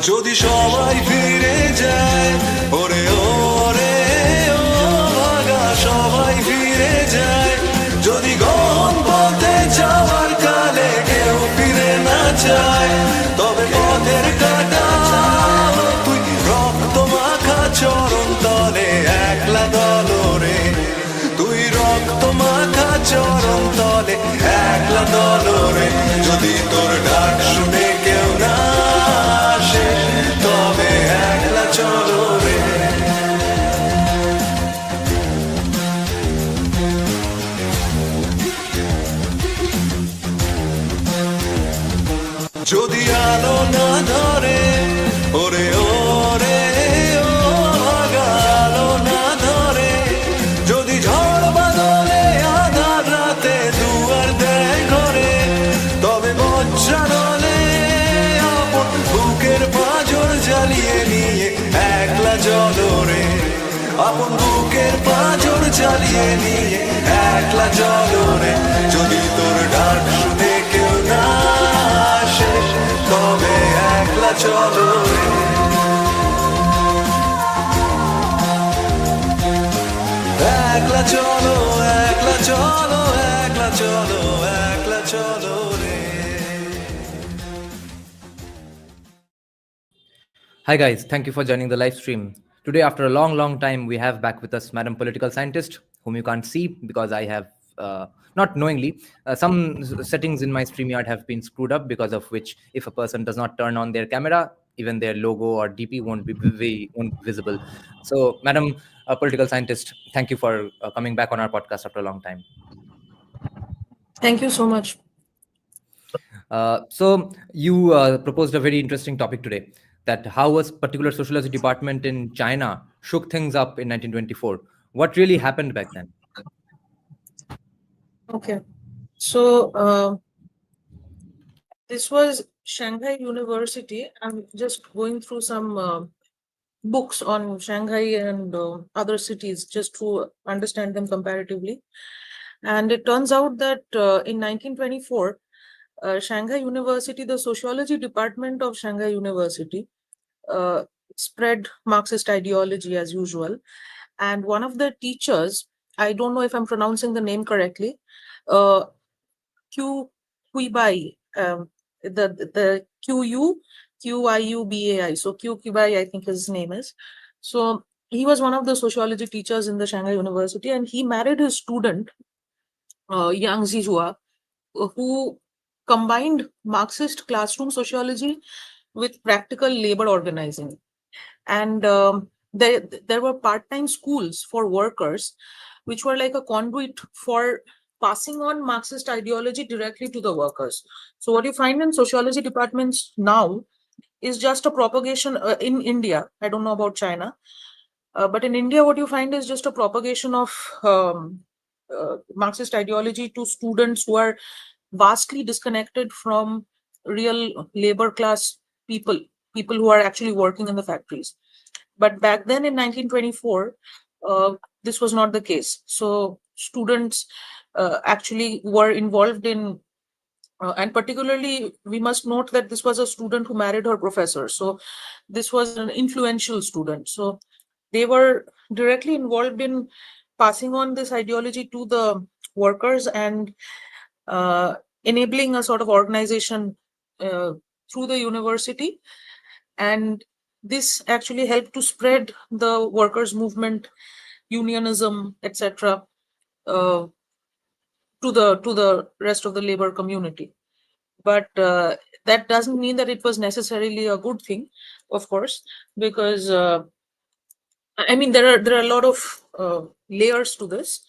যদি সবাই ফিরে যায়, ওরে ওরে ও ভাগা সবাই ফিরে যায়, যদি গহন পথে যাওয়ার কালে কেউ ফিরে না যায়, তবে পথের কাটা তুই রক্ত মাখা চরণ তলে একলা দলরে, তুই রক্ত মাখা চরণ তলে একলা দলরে, যদি তোর ডাক শুনে কেউ না আসে তবে একলা চলো রে। যদি আলো না ধরে, ওরে ওরে ও ভাগা আলো না ধরে, যদি ঝড় বাদলে আধার রাতে দুয়ার দেয় ঘরে, তবে বজ্রানলে আপন বুকের পাঁজর জ্বালিয়ে নিয়ে একলা চলো রে, আপন বুকের পাঁজর জ্বালিয়ে নিয়ে একলা চলো রে, যদি তোর ডাক শুনে কেউ না আসে তবে একলা চলো রে। একলা চলো, একলা চলো, একলা চলো, একলা চলো রে। Hi guys, thank you for joining the live stream. Today, after a long time, we have back with us Madam Political Scientist, whom you can't see because I have, not knowingly, some settings in my StreamYard have been screwed up, because of which if a person does not turn on their camera, even their logo or DP won't be visible. So, Madam Political Scientist, thank you for coming back on our podcast after a long time. Thank you so much. So you proposed a very interesting topic today, that how a particular sociology department in China shook things up in 1924. What really happened back then? Okay, so this was Shanghai University. I'm just going through some books on Shanghai and other cities just to understand them comparatively. And it turns out that in 1924, Shanghai University, the sociology department of Shanghai University, spread Marxist ideology as usual. And one of the teachers, I don't know if I'm pronouncing the name correctly, Qiubai, the Qiubai, so Qiubai, I think his name is. So he was one of the sociology teachers in the Shanghai University, and he married his student, Yang Zizhua, who combined Marxist classroom sociology with practical labor organizing. And there were part-time schools for workers, which were like a conduit for passing on Marxist ideology directly to the workers. So what you find in sociology departments now is just a propagation in India. I don't know about China, but in India, what you find is just a propagation of Marxist ideology to students who are vastly disconnected from real labor class people who are actually working in the factories. But back then in 1924, this was not the case. So students actually were involved in, and particularly we must note that this was a student who married her professor. So this was an influential student. So they were directly involved in passing on this ideology to the workers and enabling a sort of organization through the university. And this actually helped to spread the workers' movement, unionism, etc., to the rest of the labor community. But that doesn't mean that it was necessarily a good thing, of course, because I mean there are a lot of layers to this,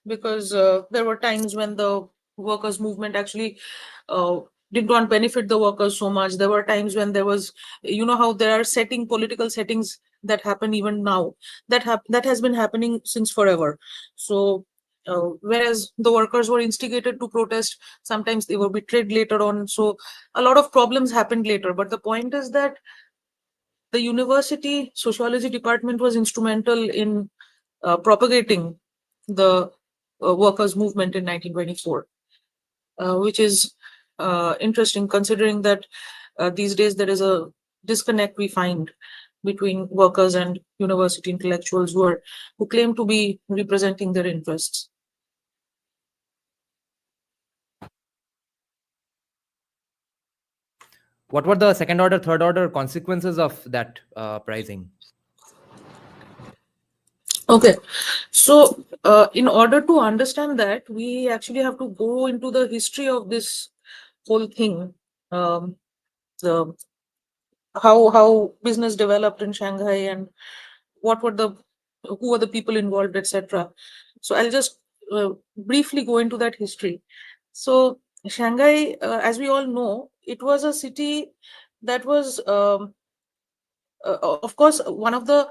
because there were times when the workers' movement actually did not benefit the workers so much. There were times when there was, you know how there are political settings that happen even now, that has been happening since forever. So whereas the workers were instigated to protest, sometimes they were betrayed later on. So a lot of problems happened later. But the point is that the university sociology department was instrumental in propagating the workers' movement in 1924, which is interesting, considering that these days there is a disconnect we find between workers and university intellectuals who claim to be representing their interests. What were the second order, third order consequences of that pricing? Okay, so in order to understand that, we actually have to go into the history of this whole thing, the how business developed in Shanghai, and what were the who were the people involved, etc. So I'll just briefly go into that history. So Shanghai, as we all know, it was a city that was, of course, one of the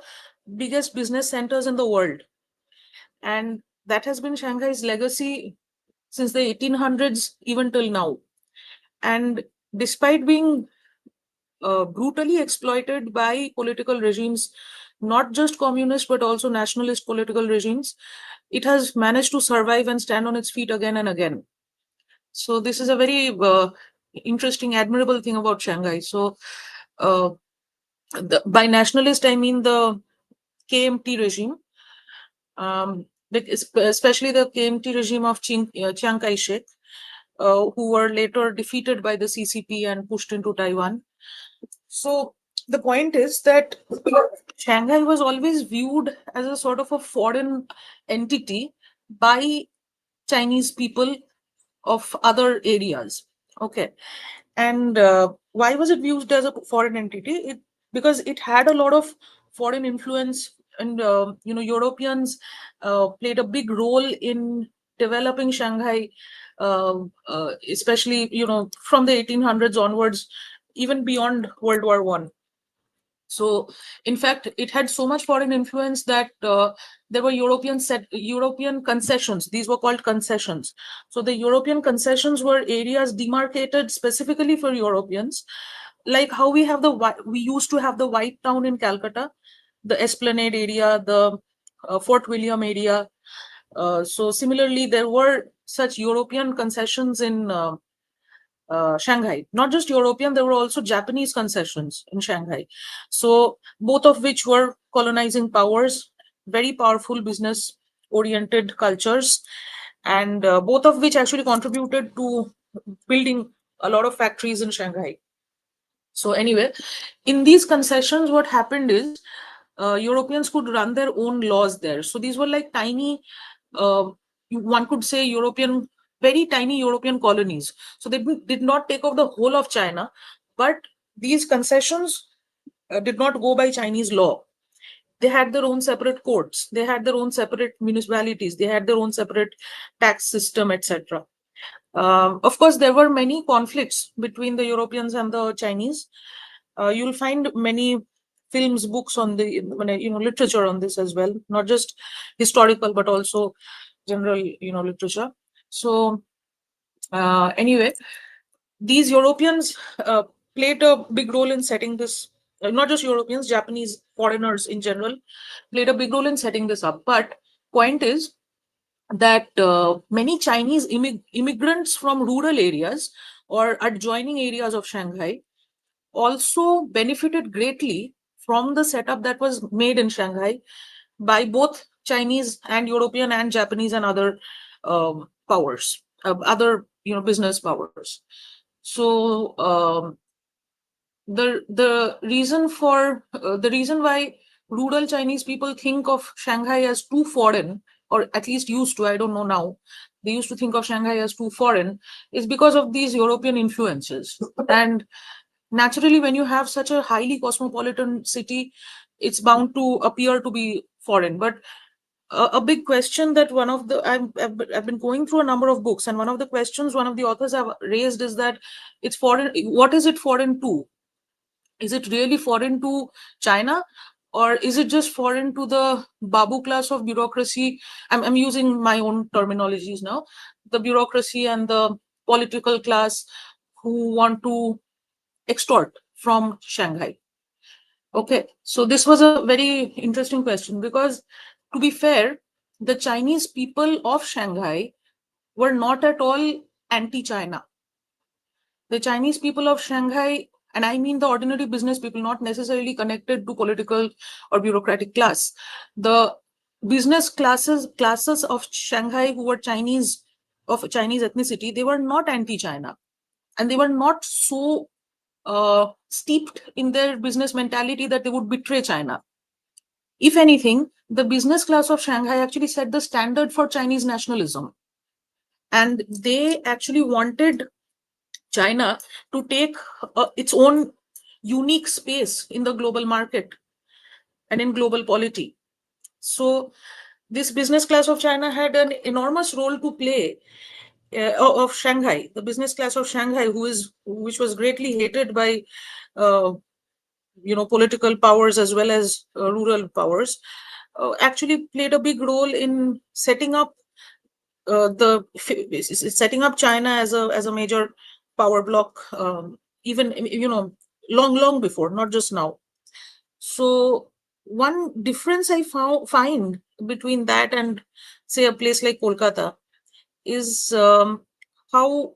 biggest business centers in the world, and that has been Shanghai's legacy since the 1800s even till now. And despite being brutally exploited by political regimes, not just communist but also nationalist political regimes, it has managed to survive and stand on its feet again and again. So this is a very interesting, admirable thing about Shanghai. So uh, by nationalist, I mean the KMT regime, especially the KMT regime of Chiang Kai-shek, who were later defeated by the CCP and pushed into Taiwan. So the point is that Shanghai was always viewed as a sort of a foreign entity by Chinese people of other areas. Okay. And why was it viewed as a foreign entity? Because it had a lot of foreign influence, and Europeans played a big role in developing Shanghai, especially from the 1800s onwards, even beyond World War One. So, in fact, it had so much foreign influence that there were European concessions. These were called concessions. So the European concessions were areas demarcated specifically for Europeans, like how we used to have the White Town in Calcutta, the Esplanade area, the Fort William area. So similarly, there were such European concessions in Shanghai. Not just European, there were also Japanese concessions in Shanghai. So both of which were colonizing powers, very powerful business oriented cultures, and both of which actually contributed to building a lot of factories in Shanghai. So anyway, in these concessions, what happened is Europeans could run their own laws there. So these were like tiny, one could say very tiny European colonies. So they did not take over the whole of China, but these concessions did not go by Chinese law. They had their own separate courts, they had their own separate municipalities, they had their own separate tax system, etc. Of course, there were many conflicts between the Europeans and the Chinese. You'll find many films, books on the literature on this as well, not just historical but also general literature. So anyway, these Europeans played a big role in setting this. Not just Europeans, Japanese foreigners in general played a big role in setting this up. But point is that many Chinese immigrants from rural areas or adjoining areas of Shanghai also benefited greatly from the setup that was made in Shanghai by both Chinese and European and Japanese and other powers, other business powers. So the reason why rural Chinese people think of Shanghai as too foreign, or at least used to, I don't know now, they used to think of Shanghai as too foreign, is because of these European influences. And naturally, when you have such a highly cosmopolitan city, it's bound to appear to be foreign. But a big question that I've been going through a number of books, and one of the questions one of the authors have raised is that it's foreign. What is it foreign to? Is it really foreign to China, or is it just foreign to the Babu class of bureaucracy? I'm using my own terminologies now. The bureaucracy and the political class who want to extort from Shanghai. Okay, so this was a very interesting question, because to be fair, the Chinese people of Shanghai were not at all anti-China. The Chinese people of Shanghai and I mean the ordinary business people, not necessarily connected to political or bureaucratic class. The business classes of Shanghai who were Chinese, of Chinese ethnicity, they were not anti-China, and they were not so steeped in their business mentality that they would betray China. If anything, the business class of Shanghai actually set the standard for Chinese nationalism. And they actually wanted China to take its own unique space in the global market and in global polity. So this business class of China had an enormous role to play, of Shanghai, the business class of Shanghai, which was greatly hated by uh, political powers as well as rural powers, actually played a big role in setting up setting up China as a major power bloc, even long before, not just now. So one difference I find between that and say a place like Kolkata is how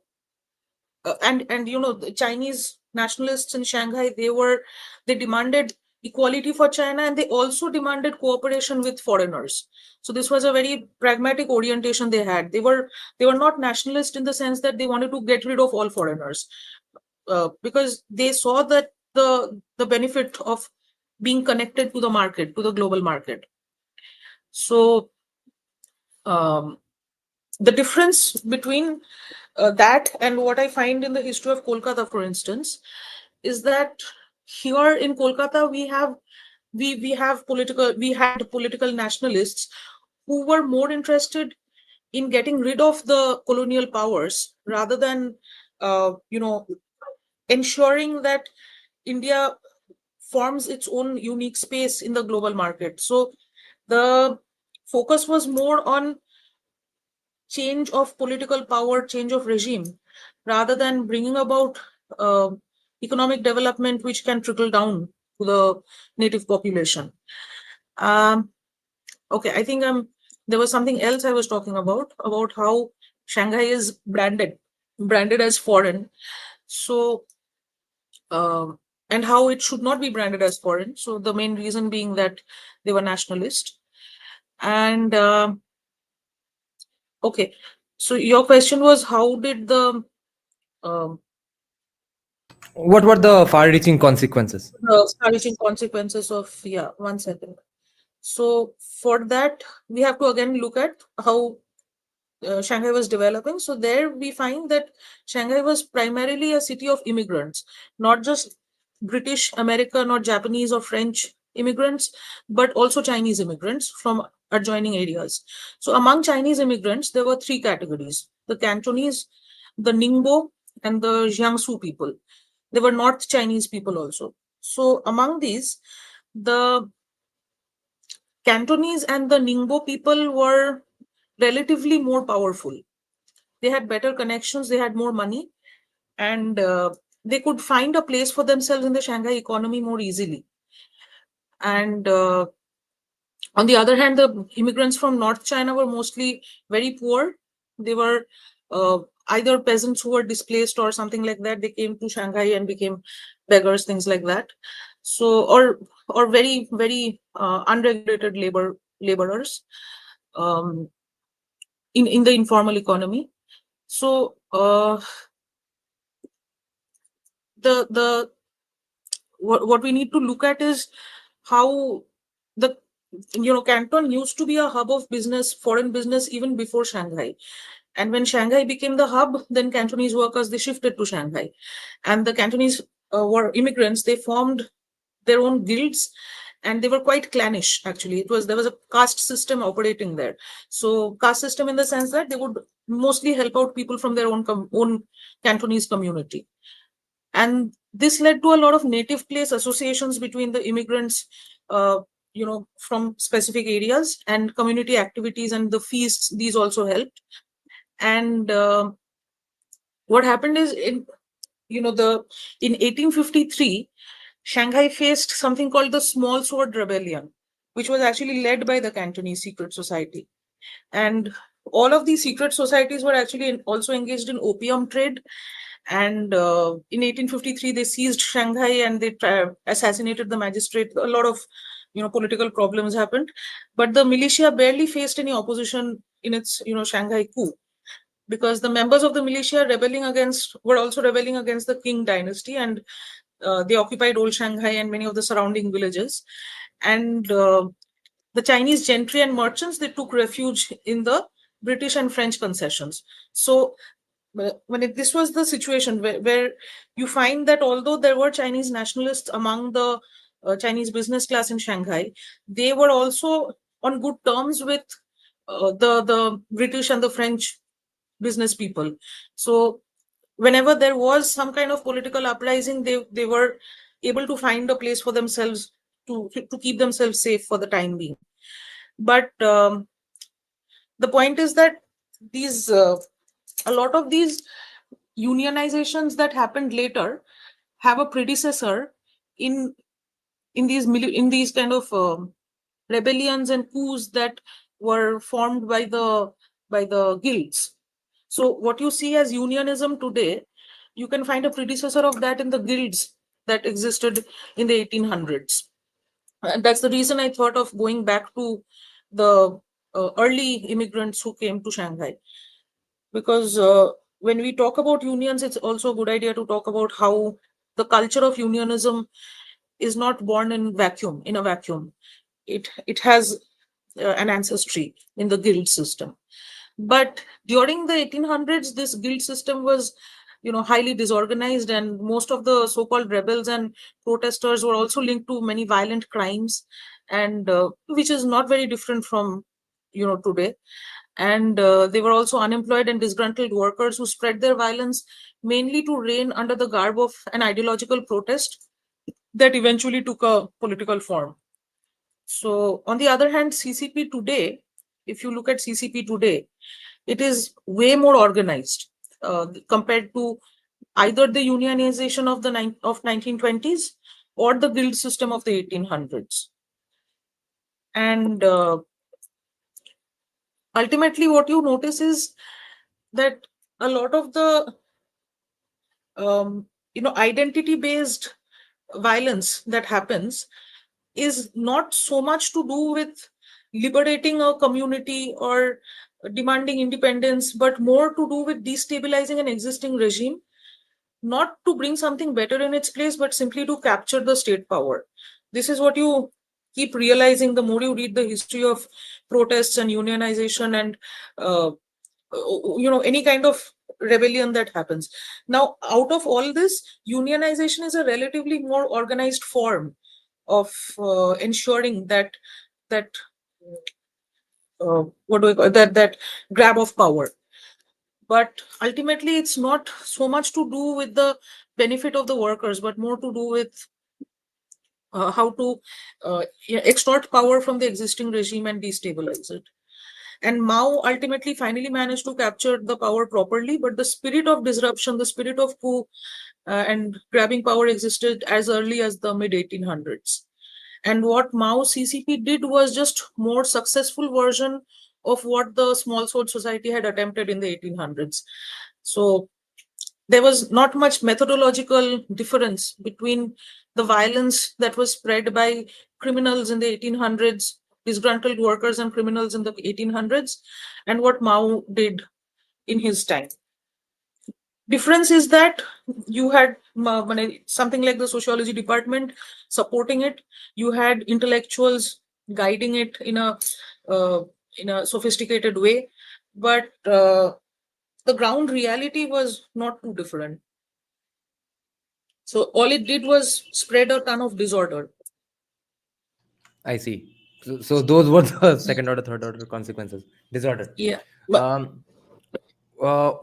and the Chinese nationalists in Shanghai, they demanded equality for China, and they also demanded cooperation with foreigners. So this was a very pragmatic orientation they had. They were not nationalist in the sense that they wanted to get rid of all foreigners, because they saw that the benefit of being connected to the market, to the global market. So the difference between that and what I find in the history of Kolkata, for instance, is that here in Kolkata we had political nationalists who were more interested in getting rid of the colonial powers rather than ensuring that India forms its own unique space in the global market. So the focus was more on change of political power, change of regime, rather than bringing about uh, economic development which can trickle down to the native population. Um, okay, I think there was something else I was talking about how Shanghai is branded as foreign. So and how it should not be branded as foreign. So the main reason being that they were nationalist. And okay, so your question was how did What were the far-reaching consequences? the far-reaching consequences of, yeah, 1 second. So for that, we have to again look at how Shanghai was developing. So there we find that Shanghai was primarily a city of immigrants, not just British, American, or Japanese or French immigrants, but also Chinese immigrants from adjoining areas. So among Chinese immigrants, there were three categories: the Cantonese, the Ningbo, and the Jiangsu people. There were North Chinese people also. So among these, the Cantonese and the Ningbo people were relatively more powerful. They had better connections, they had more money, and they could find a place for themselves in the Shanghai economy more easily. And on the other hand, the immigrants from North China were mostly very poor. They were either peasants who were displaced or something like that. They came to Shanghai and became beggars, things like that. So, or very unregulated laborers in the informal economy. So the what we need to look at is how the Canton used to be a hub of business, foreign business, even before Shanghai. And when Shanghai became the hub, then Cantonese workers, they shifted to Shanghai, and the Cantonese were immigrants. They formed their own guilds, and they were quite clannish. Actually, there was a caste system operating there. So caste system in the sense that they would mostly help out people from their own Cantonese community. And this led to a lot of native place associations between the immigrants from specific areas, and community activities and the feasts, these also helped. And what happened is in 1853, Shanghai faced something called the Small Sword Rebellion, which was actually led by the Cantonese secret society. And all of these secret societies were actually also engaged in opium trade, And in 1853 they seized Shanghai and they assassinated the magistrate. A lot of political problems happened, but the militia barely faced any opposition in its Shanghai coup, because the members of the militia were also rebelling against the Qing dynasty, and they occupied old Shanghai and many of the surrounding villages. And the Chinese gentry and merchants, they took refuge in the British and French concessions. So this was the situation where you find that although there were Chinese nationalists among the Chinese business class in Shanghai, they were also on good terms with the British and the French business people. So whenever there was some kind of political uprising, they were able to find a place for themselves to keep themselves safe for the time being. But the point is that these a lot of these unionizations that happened later have a predecessor in these kind of rebellions and coups that were formed by the guilds. So what you see as unionism today, you can find a predecessor of that in the guilds that existed in the 1800s. And that's the reason I thought of going back to the early immigrants who came to Shanghai. Because when we talk about unions, it's also a good idea to talk about how the culture of unionism is not born in a vacuum. It has an ancestry in the guild system. But during the 1800s, this guild system was highly disorganized, and most of the so-called rebels and protesters were also linked to many violent crimes, and which is not very different from today. And they were also unemployed and disgruntled workers who spread their violence mainly to reign under the garb of an ideological protest that eventually took a political form. So on the other hand, CCP today, if you look at CCP today, it is way more organized compared to either the unionization of 1920s or the guild system of the 1800s. And ultimately what you notice is that a lot of the identity based violence that happens is not so much to do with liberating a community or demanding independence, but more to do with destabilizing an existing regime, not to bring something better in its place, but simply to capture the state power. This is what you keep realizing the more you read the history of protests and unionization and any kind of rebellion that happens. Now, out of all this, unionization is a relatively more organized form of ensuring that what do we call that grab of power. But ultimately, it's not so much to do with the benefit of the workers, but more to do with how to extort power from the existing regime and destabilize it. And Mao ultimately finally managed to capture the power properly, but the spirit of disruption, the spirit of coup and grabbing power existed as early as the mid 1800s. And what Mao CCP did was just more successful version of what the small sword society had attempted in the 1800s. So there was not much methodological difference between the violence that was spread by criminals in the 1800s, disgruntled workers and criminals in the 1800s, and what Mao did in his time. Difference is that you had something like the sociology department supporting it. You had intellectuals guiding it in a sophisticated way, but the ground reality was not too different. So all it did was spread a ton of disorder. I see. So those were the second order, third order consequences. Disorder. Yeah. But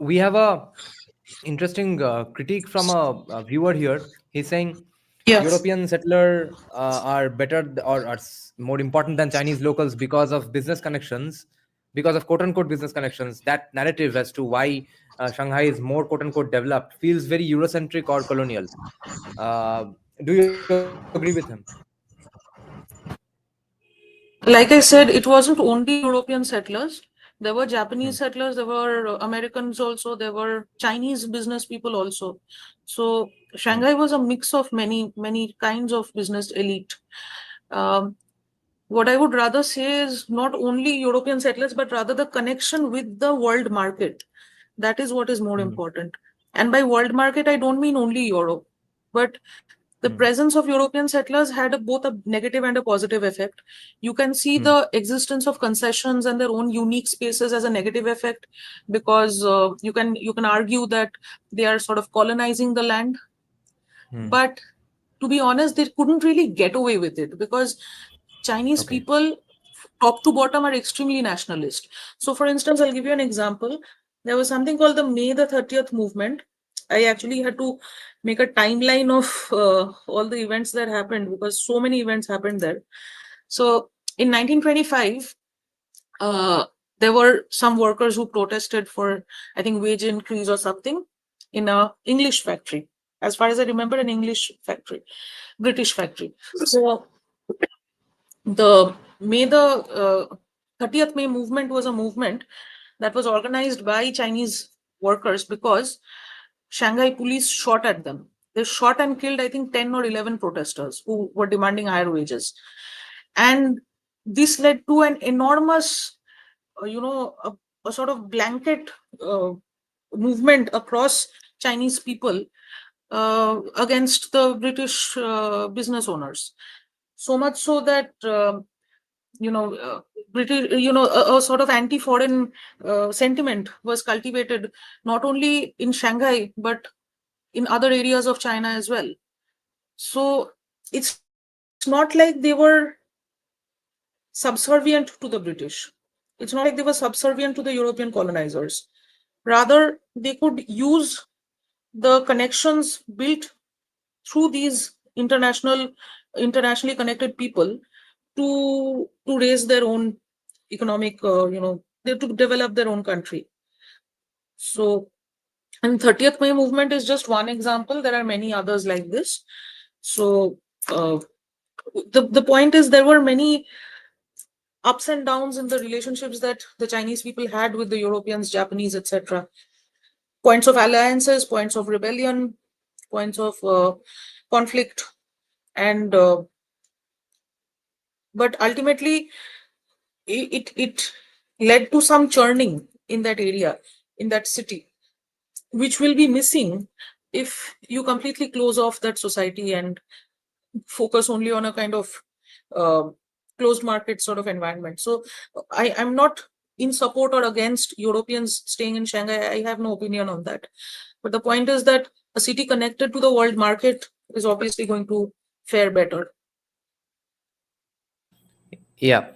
We have a interesting critique from a viewer here. He's saying yes. European settler are better or are more important than Chinese locals because of business connections, because of quote unquote business connections. That narrative as to why Shanghai is more quote unquote developed feels very Eurocentric or colonial. Do you agree with him? Like I said, it wasn't only European settlers. There were Japanese settlers, there were Americans also, there were Chinese business people also. So Shanghai was a mix of many, many kinds of business elite. What I would rather say is not only European settlers, but rather the connection with the world market. That is what is more important. And by world market, I don't mean only Europe, but the presence of European settlers had both a negative and a positive effect. You can see the existence of concessions and their own unique spaces as a negative effect, because you can argue that they are sort of colonizing the land. But to be honest, they couldn't really get away with it, because Chinese people, top to bottom, are extremely nationalist. So, for instance, I'll give you an example. There was something called the May the 30th movement. I actually had to make a timeline of all the events that happened, because so many events happened there. So, in 1925, there were some workers who protested for, I think, wage increase or something in a English factory. As far as I remember, an English factory, British factory. So, the 30th May movement was a movement that was organized by Chinese workers, because Shanghai police shot at them. They shot and killed, I think, 10 or 11 protesters who were demanding higher wages. And this led to an enormous, a sort of blanket movement across Chinese people against the British business owners. So much so that British, a sort of anti-foreign sentiment was cultivated not only in Shanghai but in other areas of China as well. So it's not like they were subservient to the British. It's not like they were subservient to the European colonizers. Rather, they could use the connections built through these internationally connected people to raise their own economic, to develop their own country. So, and 30th May movement is just one example. There are many others like this. So, the point is, there were many ups and downs in the relationships that the Chinese people had with the Europeans, Japanese, etc. Points of alliances, points of rebellion, points of conflict, and but ultimately it led to some churning in that area, in that city, which will be missing if you completely close off that society and focus only on a kind of closed market sort of environment. So I'm not in support or against Europeans staying in Shanghai. I have no opinion on that. But the point is that a city connected to the world market is obviously going to fare better. Yeah.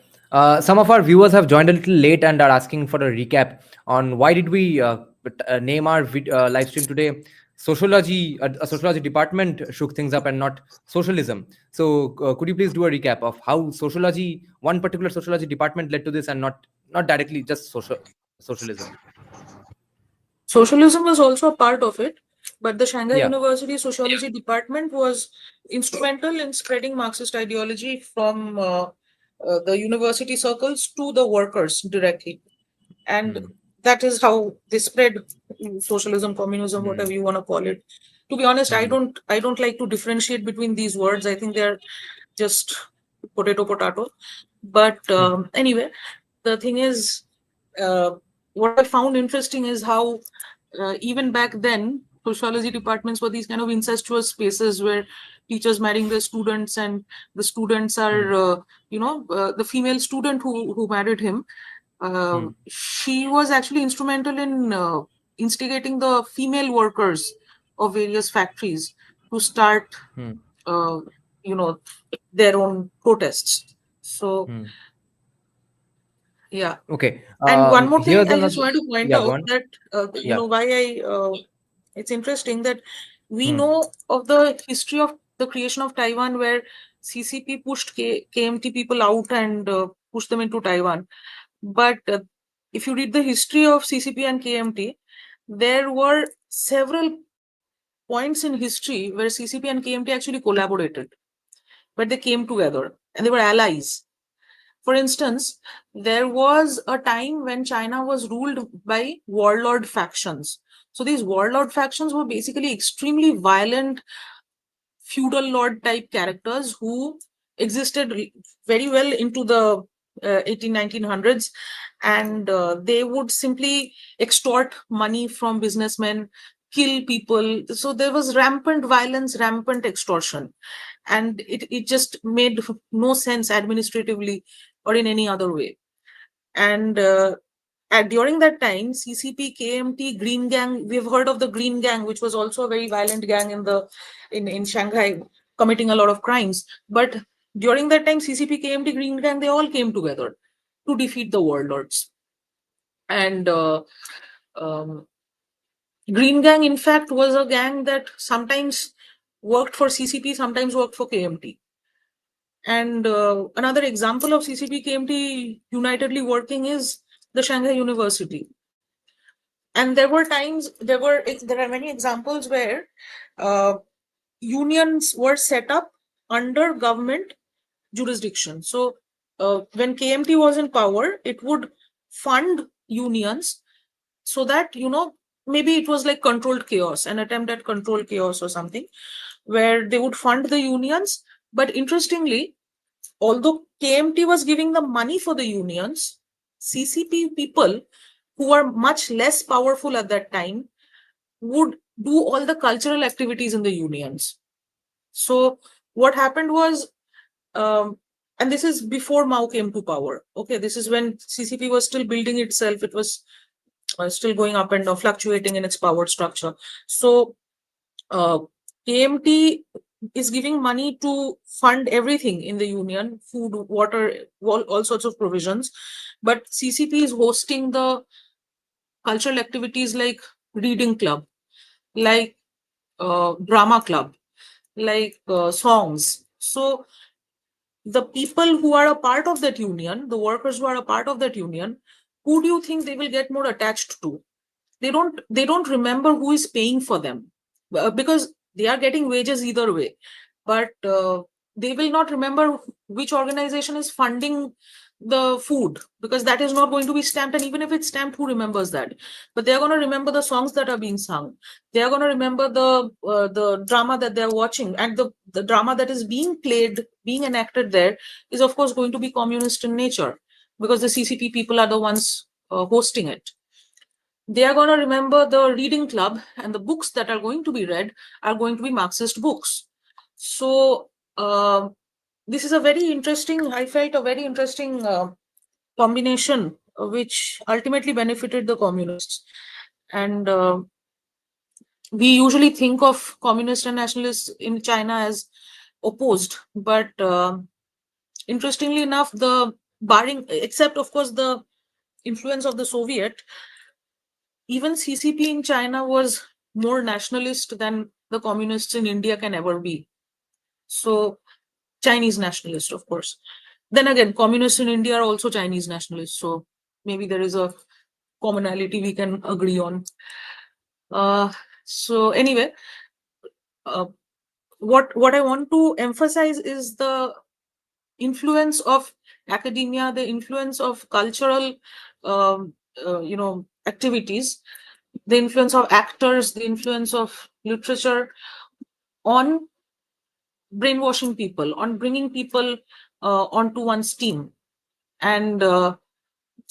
Some of our viewers have joined a little late and are asking for a recap on why did we name our live stream today Sociology. A sociology department shook things up and not socialism. So could you please do a recap of how sociology, one particular sociology department, led to this, and not directly just socialism? Socialism was also a part of it, but the Shanghai Yeah. University Sociology Department was instrumental in spreading Marxist ideology from the university circles to the workers directly. And that is how they spread socialism, communism, whatever you want to call it. To be honest, I don't like to differentiate between these words. I think they're just potato. But anyway, the thing is, what I found interesting is how even back then, sociology departments were these kind of incestuous spaces where teachers marrying their students, and the students are, the female student who married him. She was actually instrumental in instigating the female workers of various factories to start, their own protests. So, yeah. Okay. And one more thing, Here's I just another. wanted to point Yeah, go out on. that, Yeah. it's interesting that we know of the history of the creation of Taiwan, where CCP pushed KMT people out and pushed them into Taiwan. But if you read the history of CCP and KMT, there were several points in history where CCP and KMT actually collaborated, but they came together and they were allies. For instance, there was a time when China was ruled by warlord factions. So these warlord factions were basically extremely violent feudal lord type characters who existed very well into the 1900s, and they would simply extort money from businessmen, kill people. So there was rampant violence, rampant extortion, and it just made no sense administratively or in any other way. And during that time, CCP, KMT, Green Gang, we've heard of the Green Gang, which was also a very violent gang in Shanghai, committing a lot of crimes. But during that time, CCP, KMT, Green Gang, they all came together to defeat the warlords. And Green Gang, in fact, was a gang that sometimes worked for CCP, sometimes worked for KMT. And another example of CCP, KMT unitedly working is the Shanghai University. And there are many examples where unions were set up under government jurisdiction. So when KMT was in power, it would fund unions so that, maybe it was like controlled chaos, an attempt at controlled chaos or something, where they would fund the unions. But interestingly, although KMT was giving the money for the unions, CCP people who were much less powerful at that time would do all the cultural activities in the unions. So what happened was, and this is before Mao came to power. Okay, this is when CCP was still building itself. It was still going up and down, fluctuating in its power structure. So KMT is giving money to fund everything in the union, food, water, all sorts of provisions. But CCP is hosting the cultural activities like reading club, like drama club, like songs. So the people who are a part of that union, the workers who are a part of that union, who do you think they will get more attached to? They don't remember who is paying for them, because they are getting wages either way. But they will not remember which organization is funding the food, because that is not going to be stamped. And even if it's stamped, who remembers that? But they're going to remember the songs that are being sung. They're going to remember the drama that they're watching, and the drama that is being played, being enacted there, is of course going to be communist in nature, because the CCP people are the ones hosting it. They are going to remember the reading club, and the books that are going to be read are going to be Marxist books. So this is a very interesting, I felt a very interesting combination, which ultimately benefited the communists. And we usually think of communists and nationalists in China as opposed, but interestingly enough, barring, except of course the influence of the Soviet, even CCP in China was more nationalist than the communists in India can ever be. So Chinese nationalist, of course. Then again, communists in India are also Chinese nationalists. So maybe there is a commonality we can agree on. So anyway, what I want to emphasize is the influence of academia, the influence of cultural, activities, the influence of actors, the influence of literature on brainwashing people, on bringing people onto one's team. And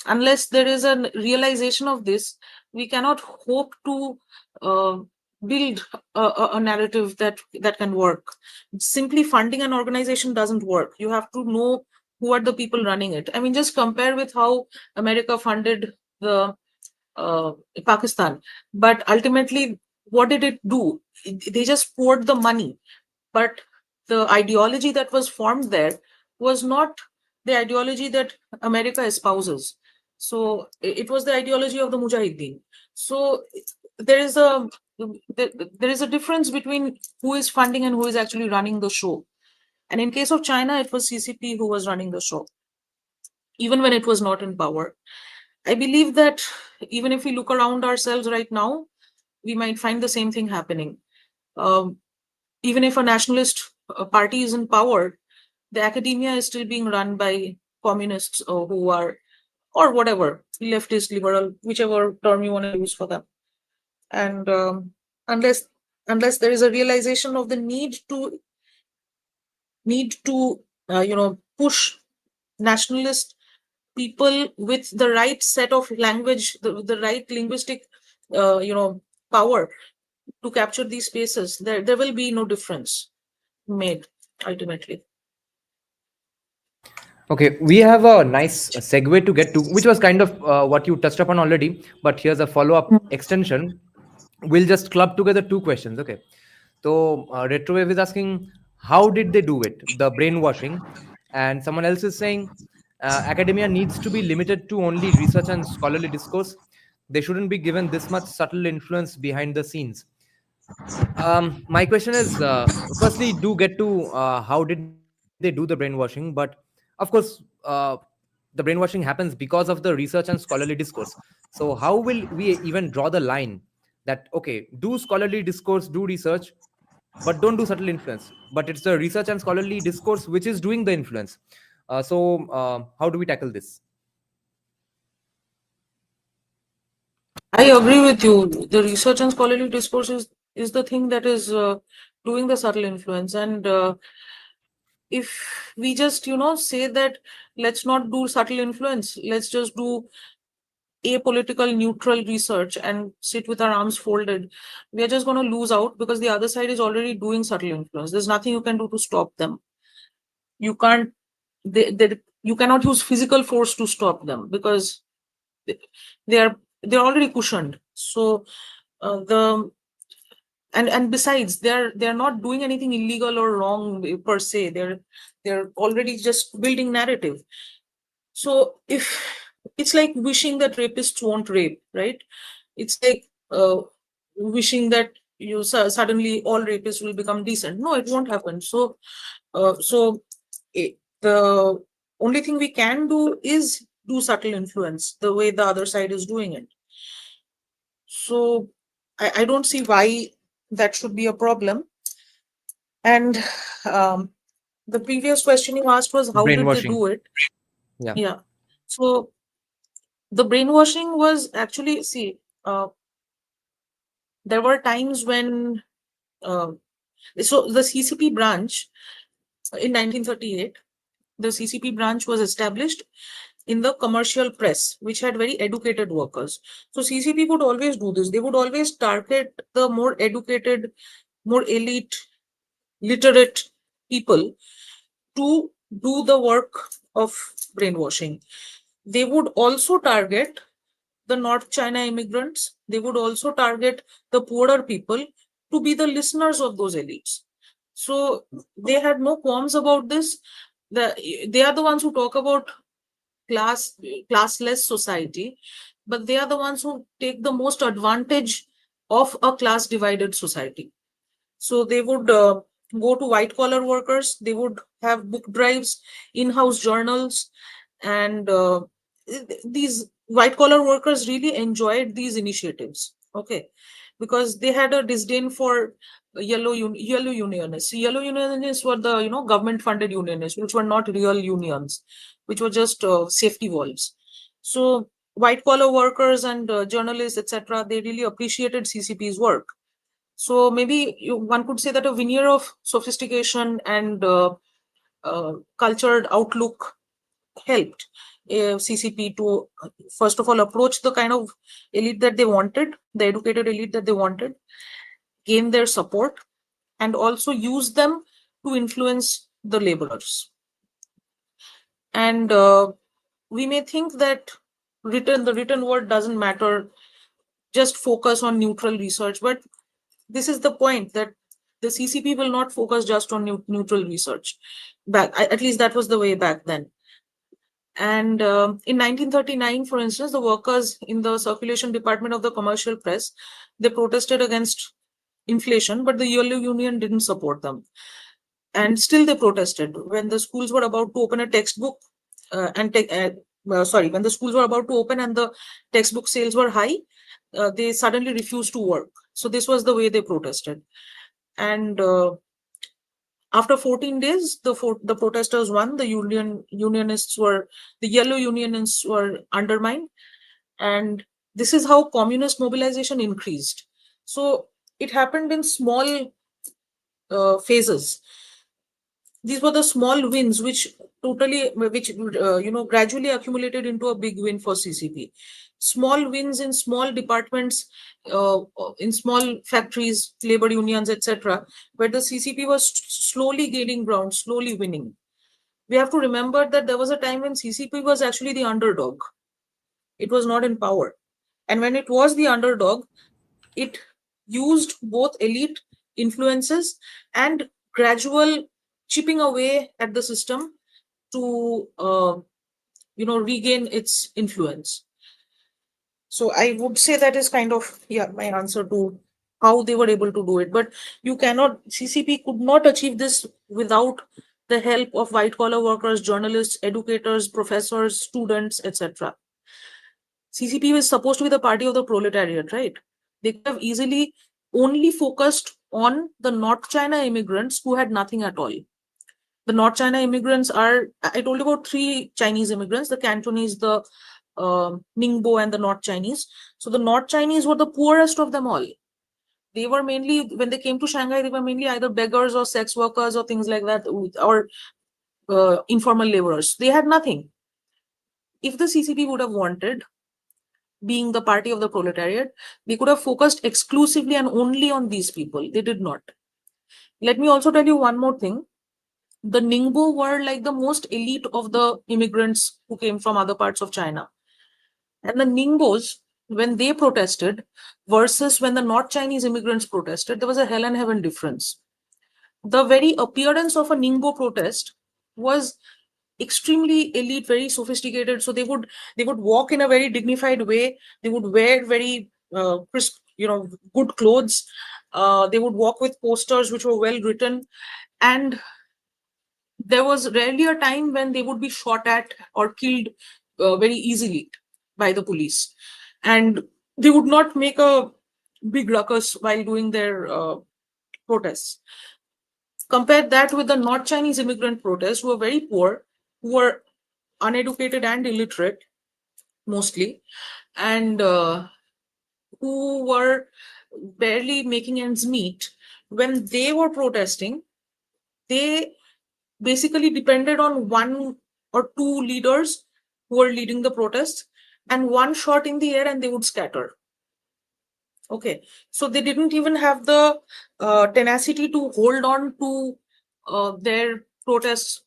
unless there is a realization of this, we cannot hope to build a narrative that can work. Simply funding an organization doesn't work. You have to know who are the people running it. I mean, just compare with how America funded the Pakistan. But ultimately, what did it do? They just poured the money. But the ideology that was formed there was not the ideology that America espouses. So it was the ideology of the Mujahideen. So there is a difference between who is funding and who is actually running the show. And in case of China, it was CCP who was running the show, even when it was not in power. I believe that even if we look around ourselves right now, we might find the same thing happening. Even if a nationalist party is in power, the academia is still being run by communists who are, or whatever, leftist, liberal, whichever term you want to use for them. And unless there is a realization of the need to push nationalist people with the right set of language, the right linguistic power to capture these spaces, there will be no difference made ultimately. Okay, we have a nice segue to get to, which was kind of what you touched upon already, but here's a follow-up extension. We'll just club together two questions. Okay, so Retrowave is asking, how did they do it, the brainwashing? And someone else is saying, academia needs to be limited to only research and scholarly discourse. They shouldn't be given this much subtle influence behind the scenes. My question is, firstly, do get to how did they do the brainwashing? But of course, the brainwashing happens because of the research and scholarly discourse. So how will we even draw the line that, okay, do scholarly discourse, do research, but don't do subtle influence? But it's the research and scholarly discourse which is doing the influence. How do we tackle this? I agree with you. The research and scholarly discourse is the thing that is doing the subtle influence. And if we just, say that let's not do subtle influence, let's just do apolitical, neutral research and sit with our arms folded, we are just going to lose out because the other side is already doing subtle influence. There's nothing you can do to stop them. You can't, you cannot use physical force to stop them because they're already cushioned. So and besides, they're not doing anything illegal or wrong per se. They're already just building narrative. So if it's like wishing that rapists won't rape, right? It's like wishing that you suddenly all rapists will become decent. No, it won't happen. So the only thing we can do is do subtle influence the way the other side is doing it. So I don't see why that should be a problem. And the previous question you asked was, how did they do it? Yeah. So the brainwashing was actually, there were times when so the CCP branch in 1938, the CCP branch was established in the commercial press, which had very educated workers. So CCP would always do this. They would always target the more educated, more elite, literate people to do the work of brainwashing. They would also target the North China immigrants. They would also target the poorer people to be the listeners of those elites. So they had no qualms about this. They are the ones who talk about classless society, but they are the ones who take the most advantage of a class divided society. So they would go to white collar workers. They would have book drives, in-house journals, and these white collar workers really enjoyed these initiatives. Okay, because they had a disdain for yellow unionists. Yellow unionists were the government funded unionists, which were not real unions, which were just safety valves. So white collar workers and journalists, etc., they really appreciated CCP's work. So maybe one could say that a veneer of sophistication and cultured outlook helped CCP to, first of all, approach the kind of elite that they wanted, the educated elite that they wanted, gain their support, and also use them to influence the laborers. And we may think that the written word doesn't matter, just focus on neutral research. But this is the point, that the CCP will not focus just on neutral research. At least that was the way back then. And in 1939, for instance, the workers in the circulation department of the commercial press, they protested against inflation, but the Yellow Union didn't support them. And still they protested. When the schools were about to open a textbook when the schools were about to open and the textbook sales were high, they suddenly refused to work. So this was the way they protested. And After 14 days, the protesters won. The yellow unionists were undermined, and this is how communist mobilization increased. So it happened in small phases. These were the small wins which gradually accumulated into a big win for CCP. Small wins in small departments, in small factories, labor unions, etc., where the CCP was slowly gaining ground, slowly winning. We have to remember that there was a time when CCP was actually the underdog. It was not in power. And when it was the underdog, it used both elite influences and gradual chipping away at the system to regain its influence. So I would say that is kind of my answer to how they were able to do it. But CCP could not achieve this without the help of white collar workers, journalists, educators, professors, students, etc. CCP was supposed to be the party of the proletariat, right? They could have easily only focused on the North China immigrants who had nothing at all. The North China immigrants I told you about three Chinese immigrants, the Cantonese, the Ningbo, and the North Chinese. So the North Chinese were the poorest of them all. They were mainly, when they came to Shanghai, they were mainly either beggars or sex workers or things like that, or informal laborers. They had nothing. If the CCP would have wanted, being the party of the proletariat, they could have focused exclusively and only on these people. They did not. Let me also tell you one more thing. The Ningbo were like the most elite of the immigrants who came from other parts of China. And the Ningbos, when they protested versus when the North Chinese immigrants protested, there was a hell and heaven difference. The very appearance of a Ningbo protest was extremely elite, very sophisticated. So they would walk in a very dignified way. They would wear very crisp, good clothes. They would walk with posters which were well written, and there was rarely a time when they would be shot at or killed very easily by the police, and they would not make a big ruckus while doing their protests. Compare that with the North Chinese immigrant protests, who were very poor, who were uneducated and illiterate mostly, and who were barely making ends meet. When they were protesting, they basically depended on one or two leaders who were leading the protests, and one shot in the air and they would scatter. Okay, so they didn't even have the tenacity to hold on to their protests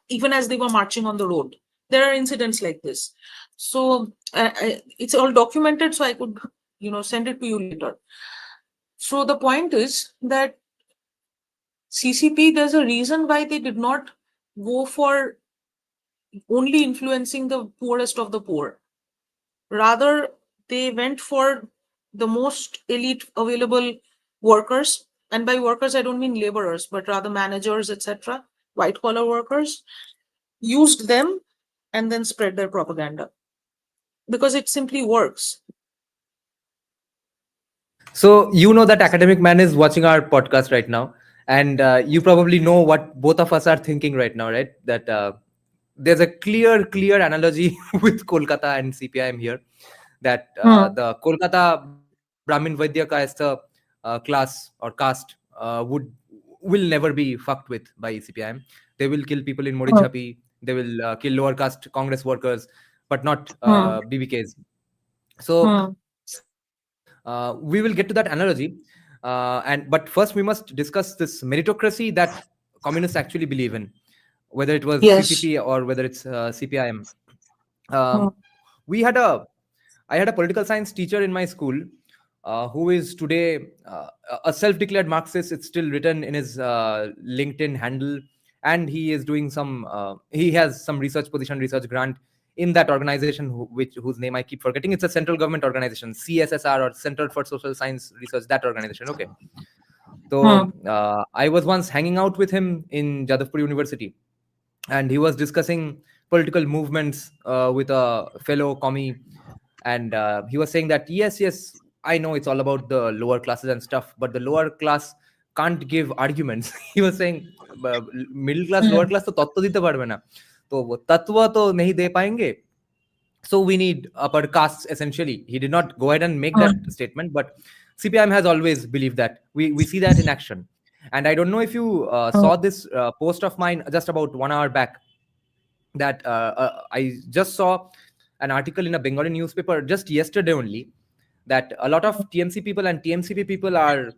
even as they were marching on the road. There are incidents like this. So it's all documented, so I could send it to you later. So the point is that CCP, there's a reason why they did not go for only influencing the poorest of the poor. Rather, they went for the most elite available workers. And by workers, I don't mean laborers, but rather managers, etc., white collar workers, used them and then spread their propaganda because it simply works. So that academic man is watching our podcast right now, and you probably know what both of us are thinking right now, right? That there's a clear analogy with Kolkata and CPIM here. That the Kolkata Brahmin Vaidya class or caste will never be fucked with by CPIM. They will kill people in Morichapi. They will kill lower caste Congress workers, but not BBKs. So we will get to that analogy, but first we must discuss this meritocracy that communists actually believe in, whether it was Yes. CCP or whether it's CPIM. I had a political science teacher in my school who is today a self-declared Marxist. It's still written in his LinkedIn handle, and he is doing he has some research grant in that organization whose name I keep forgetting. It's a central government organization, CSSR, or Center for Social Science Research, that organization. Okay. So I was once hanging out with him in Jadavpur University, and he was discussing political movements with a fellow commie, and he was saying that yes, I know it's all about the lower classes and stuff, but the lower class can't give arguments. He was saying middle class, lower class to tattva dite parbe na, to wo tattva to nahi de payenge, so we need upper castes essentially. He did not go ahead and make that statement, but CPIM has always believed that. We see that in action. And I don't know if you saw this post of mine just about 1 hour back, that I just saw an article in a Bengali newspaper just yesterday only, that a lot of TMC people and TMCP people are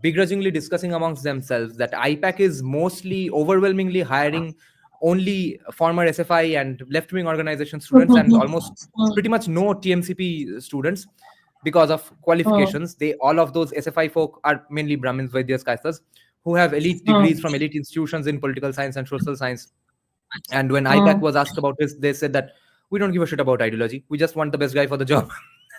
begrudgingly discussing amongst themselves that IPAC is mostly overwhelmingly hiring only former SFI and left-wing organization students, and almost pretty much no TMCP students because of qualifications. They, all of those SFI folk are mainly Brahmins, Vaidyas, Kaistas, who have elite degrees from elite institutions in political science and social science. And when IPAC was asked about this, they said that we don't give a shit about ideology. We just want the best guy for the job.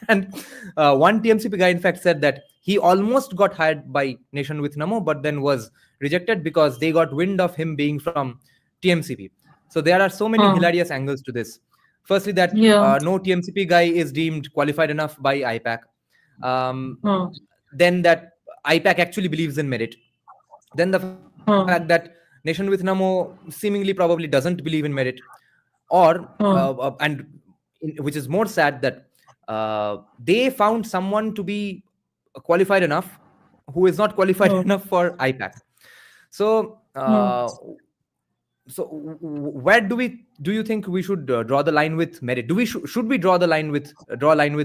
And one TMCP guy, in fact, said that he almost got hired by Nation with Namo, but then was rejected because they got wind of him being from TMCP. So there are so many hilarious angles to this. Firstly, that no TMCP guy is deemed qualified enough by IPAC. Then that IPAC actually believes in merit. Then the fact that Nation with Namo seemingly probably doesn't believe in merit, or and which is more sad, that they found someone to be qualified enough who is not qualified enough for IPAC. So so where do you think we should draw the line with merit? Should we draw a line with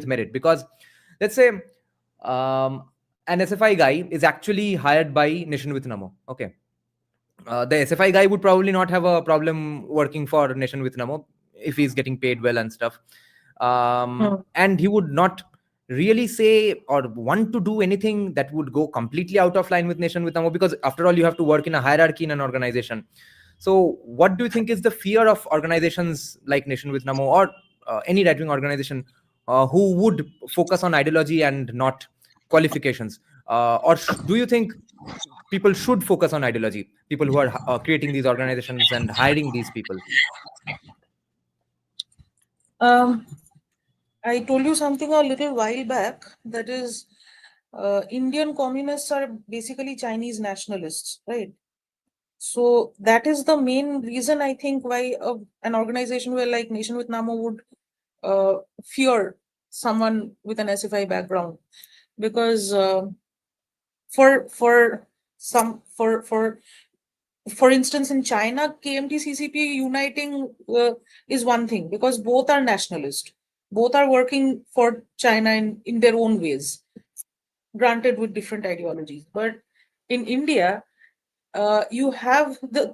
merit? Because let's say an SFI guy is actually hired by Nation with Namo. Okay, the SFI guy would probably not have a problem working for Nation with Namo if he's getting paid well and stuff, and he would not really say or want to do anything that would go completely out of line with Nation with Namo, because after all, you have to work in a hierarchy in an organization. So what do you think is the fear of organizations like Nation with Namo, or any right-wing organization who would focus on ideology and not qualifications? Or do you think people should focus on ideology, people who are creating these organizations and hiring these people? I told you something a little while back, that is, Indian communists are basically Chinese nationalists, right? So that is the main reason, I think, why an organization where like Nation with Namo would fear someone with an SFI background, because for instance, in China, KMT CCP uniting is one thing, because both are nationalist, both are working for China in their own ways, granted with different ideologies. But in India, you have a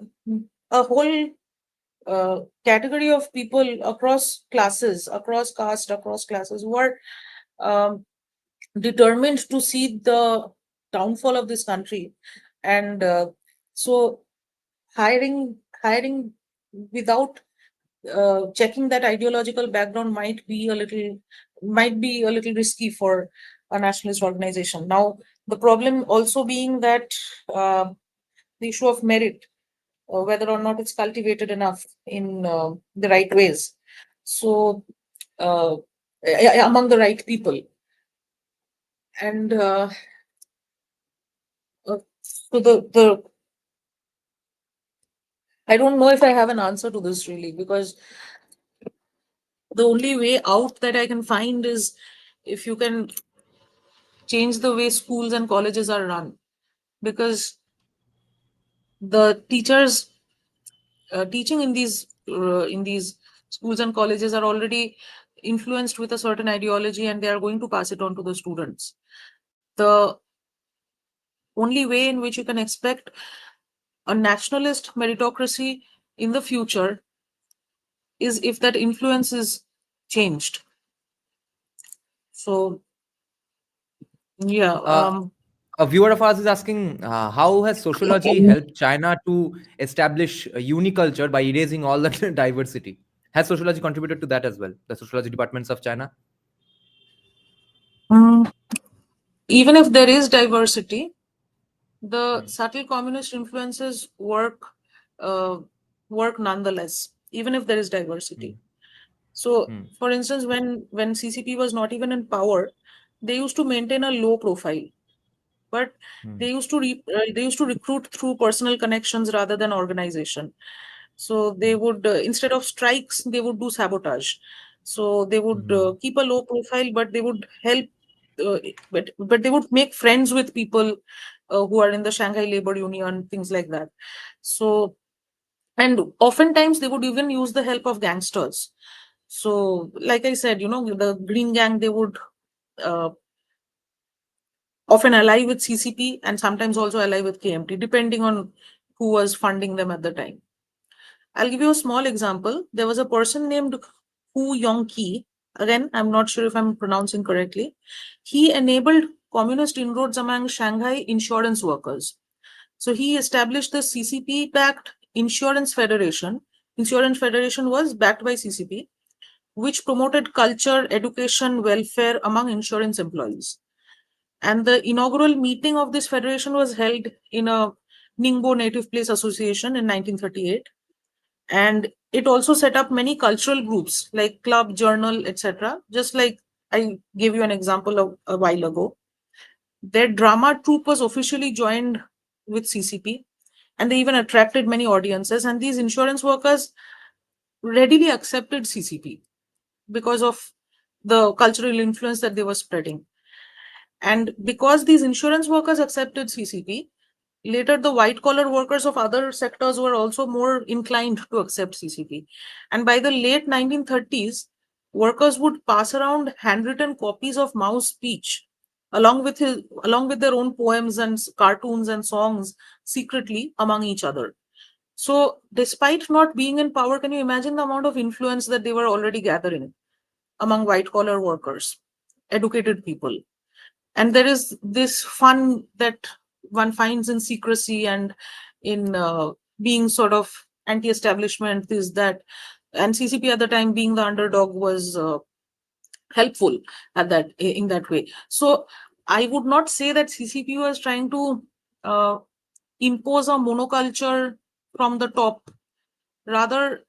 whole category of people across classes, across caste, across classes, who are determined to see the downfall of this country. And so hiring without checking that ideological background might be a little risky for a nationalist organization. Now, the problem also being that the issue of merit, whether or not it's cultivated enough in the right ways, so among the right people. And so the I don't know if I have an answer to this really, because the only way out that I can find is if you can change the way schools and colleges are run, because the teachers teaching in these schools and colleges are already influenced with a certain ideology, and they are going to pass it on to the students. The only way in which you can expect a nationalist meritocracy in the future is if that influence is changed. So yeah. A viewer of ours is asking, how has sociology helped China to establish a uniculture by erasing all the diversity? Has sociology contributed to that as well, the sociology departments of China? Even if there is diversity, the subtle communist influences work nonetheless, even if there is diversity. So, for instance, when CCP was not even in power, they used to maintain a low profile. but they used to recruit through personal connections rather than organization. So they would instead of strikes, they would do sabotage. So they would keep a low profile, but they would help, but they would make friends with people who are in the Shanghai Labor Union, things like that. So, and oftentimes they would even use the help of gangsters. So, like I said, the Green Gang, they would uh, often ally with CCP and sometimes also ally with KMT, depending on who was funding them at the time. I'll give you a small example. There was a person named Hu Yong-ki. Again, I'm not sure if I'm pronouncing correctly. He enabled communist inroads among Shanghai insurance workers. So he established the CCP-backed Insurance Federation. Insurance Federation was backed by CCP, which promoted culture, education, welfare among insurance employees. And the inaugural meeting of this federation was held in a Ningbo Native Place Association in 1938. And it also set up many cultural groups like club, journal, etc. Just like I gave you an example of a while ago. Their drama troupe was officially joined with CCP, and they even attracted many audiences. And these insurance workers readily accepted CCP because of the cultural influence that they were spreading. And because these insurance workers accepted CCP, later the white collar workers of other sectors were also more inclined to accept CCP. And by the late 1930s, workers would pass around handwritten copies of Mao's speech along with their own poems and cartoons and songs secretly among each other. So despite not being in power, can you imagine the amount of influence that they were already gathering among white collar workers, educated people? And there is this fun that one finds in secrecy and in being sort of anti-establishment, this that, and CCP at the time being the underdog was helpful at that in that way. So I would not say that CCP was trying to uh, impose a monoculture from the top. Rather,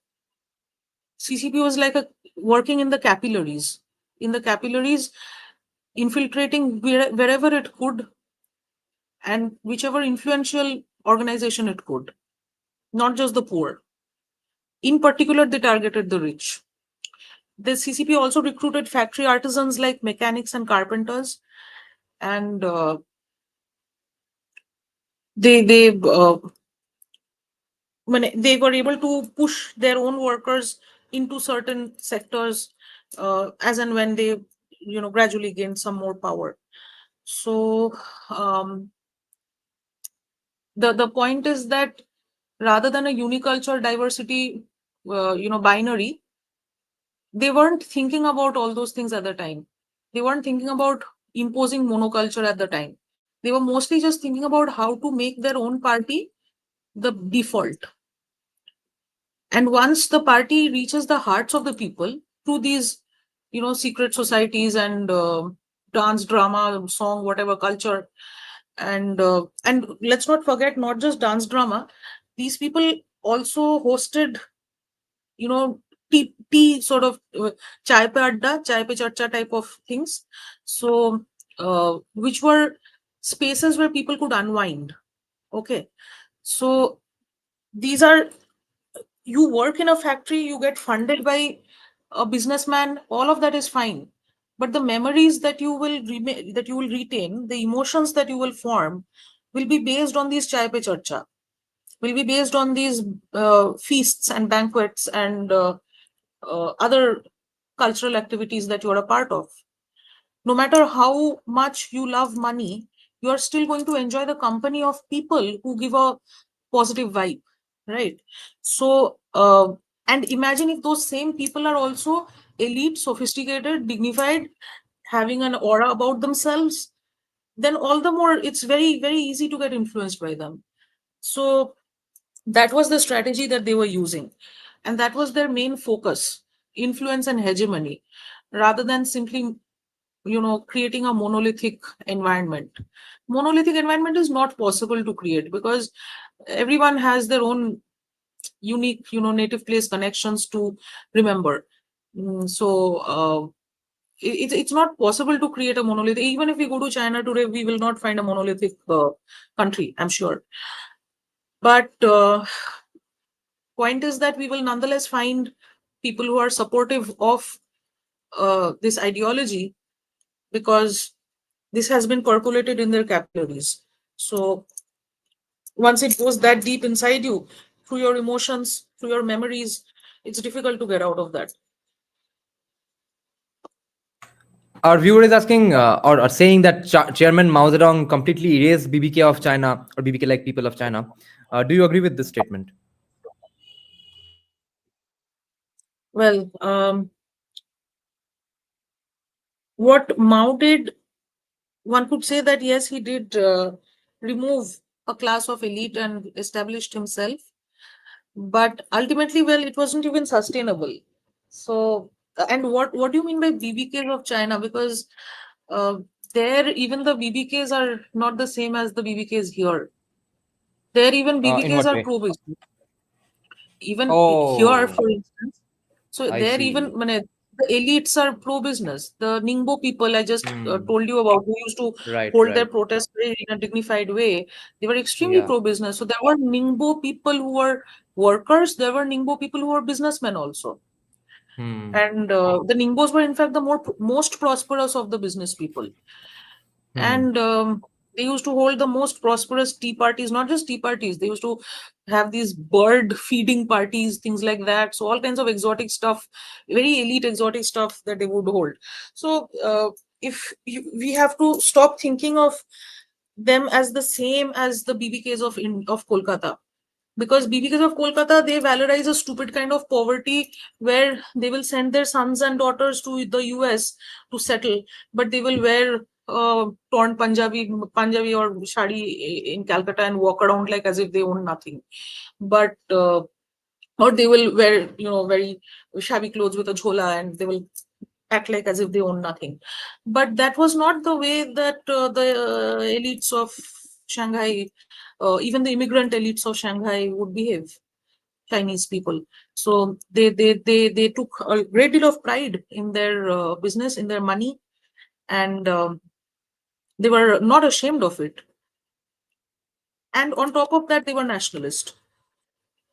CCP was like a working in the capillaries, infiltrating wherever it could and whichever influential organization it could, not just the poor. In particular, they targeted the rich. The CCP also recruited factory artisans like mechanics and carpenters, and they when they were able to push their own workers into certain sectors as and when they gradually gained some more power. So um, the point is that rather than a unicultural diversity binary, they weren't thinking about all those things at the time. They weren't thinking about imposing monoculture at the time. They were mostly just thinking about how to make their own party the default. And once the party reaches the hearts of the people through these secret societies and dance, drama, song, whatever culture, and let's not forget, not just dance, drama, these people also hosted tea sort of chai pe adda, chai pe charcha type of things. So which were spaces where people could unwind. Okay, so these are, you work in a factory, you get funded by a businessman, all of that is fine, but the memories that you will retain, the emotions that you will form, will be based on these chai pe charcha, will be based on these feasts and banquets and other cultural activities that you are a part of. No matter how much you love money, you are still going to enjoy the company of people who give a positive vibe, right? So and imagine if those same people are also elite, sophisticated, dignified, having an aura about themselves, then all the more it's very, very easy to get influenced by them. So that was the strategy that they were using, and that was their main focus: influence and hegemony, rather than simply creating a monolithic environment is not possible to create, because everyone has their own unique native place connections to remember. So it's not possible to create a monolith. Even if we go to China today, we will not find a monolithic country, I'm sure. But point is that we will nonetheless find people who are supportive of this ideology, because this has been percolated in their capillaries. So once it goes that deep inside you, through your emotions, through your memories, it's difficult to get out of that. Our viewer is asking or saying that Chairman Mao Zedong completely erased BBK of China, or BBK like people of China. Do you agree with this statement? Well, what Mao did, one could say that yes, he did remove a class of elite and established himself. But ultimately, well, it wasn't even sustainable. So, and what do you mean by BBKs of China? Because uh, there, even the BBKs are not the same as the BBKs here. There, even In BBKs what are way? pro-business. Even here, Oh, for instance, so I there even see. the elites are pro-business. The Ningbo people I just Hmm. told you about, who used to Right, hold their right. protest in a dignified way, they were extremely Yeah. pro-business. So there were Ningbo people who were workers. There were Ningbo people who were businessmen also. Hmm. And the Ningbos were in fact the most prosperous of the business people. Hmm. And they used to hold the most prosperous tea parties, not just tea parties. They used to have these bird feeding parties, things like that. So all kinds of exotic stuff, very elite exotic stuff that they would hold. So if we have to stop thinking of them as the same as the BBKs of Kolkata, because BBKs of Kolkata, they valorize a stupid kind of poverty where they will send their sons and daughters to the US to settle, but they will wear torn Punjabi or shadi in Calcutta and walk around like as if they own nothing. But or they will wear, very shabby clothes with a jhola, and they will act like as if they own nothing. But that was not the way that the elites of Shanghai, even the immigrant elites of Shanghai would behave. Chinese people. So they took a great deal of pride in their business, in their money, and they were not ashamed of it. And on top of that, they were nationalist.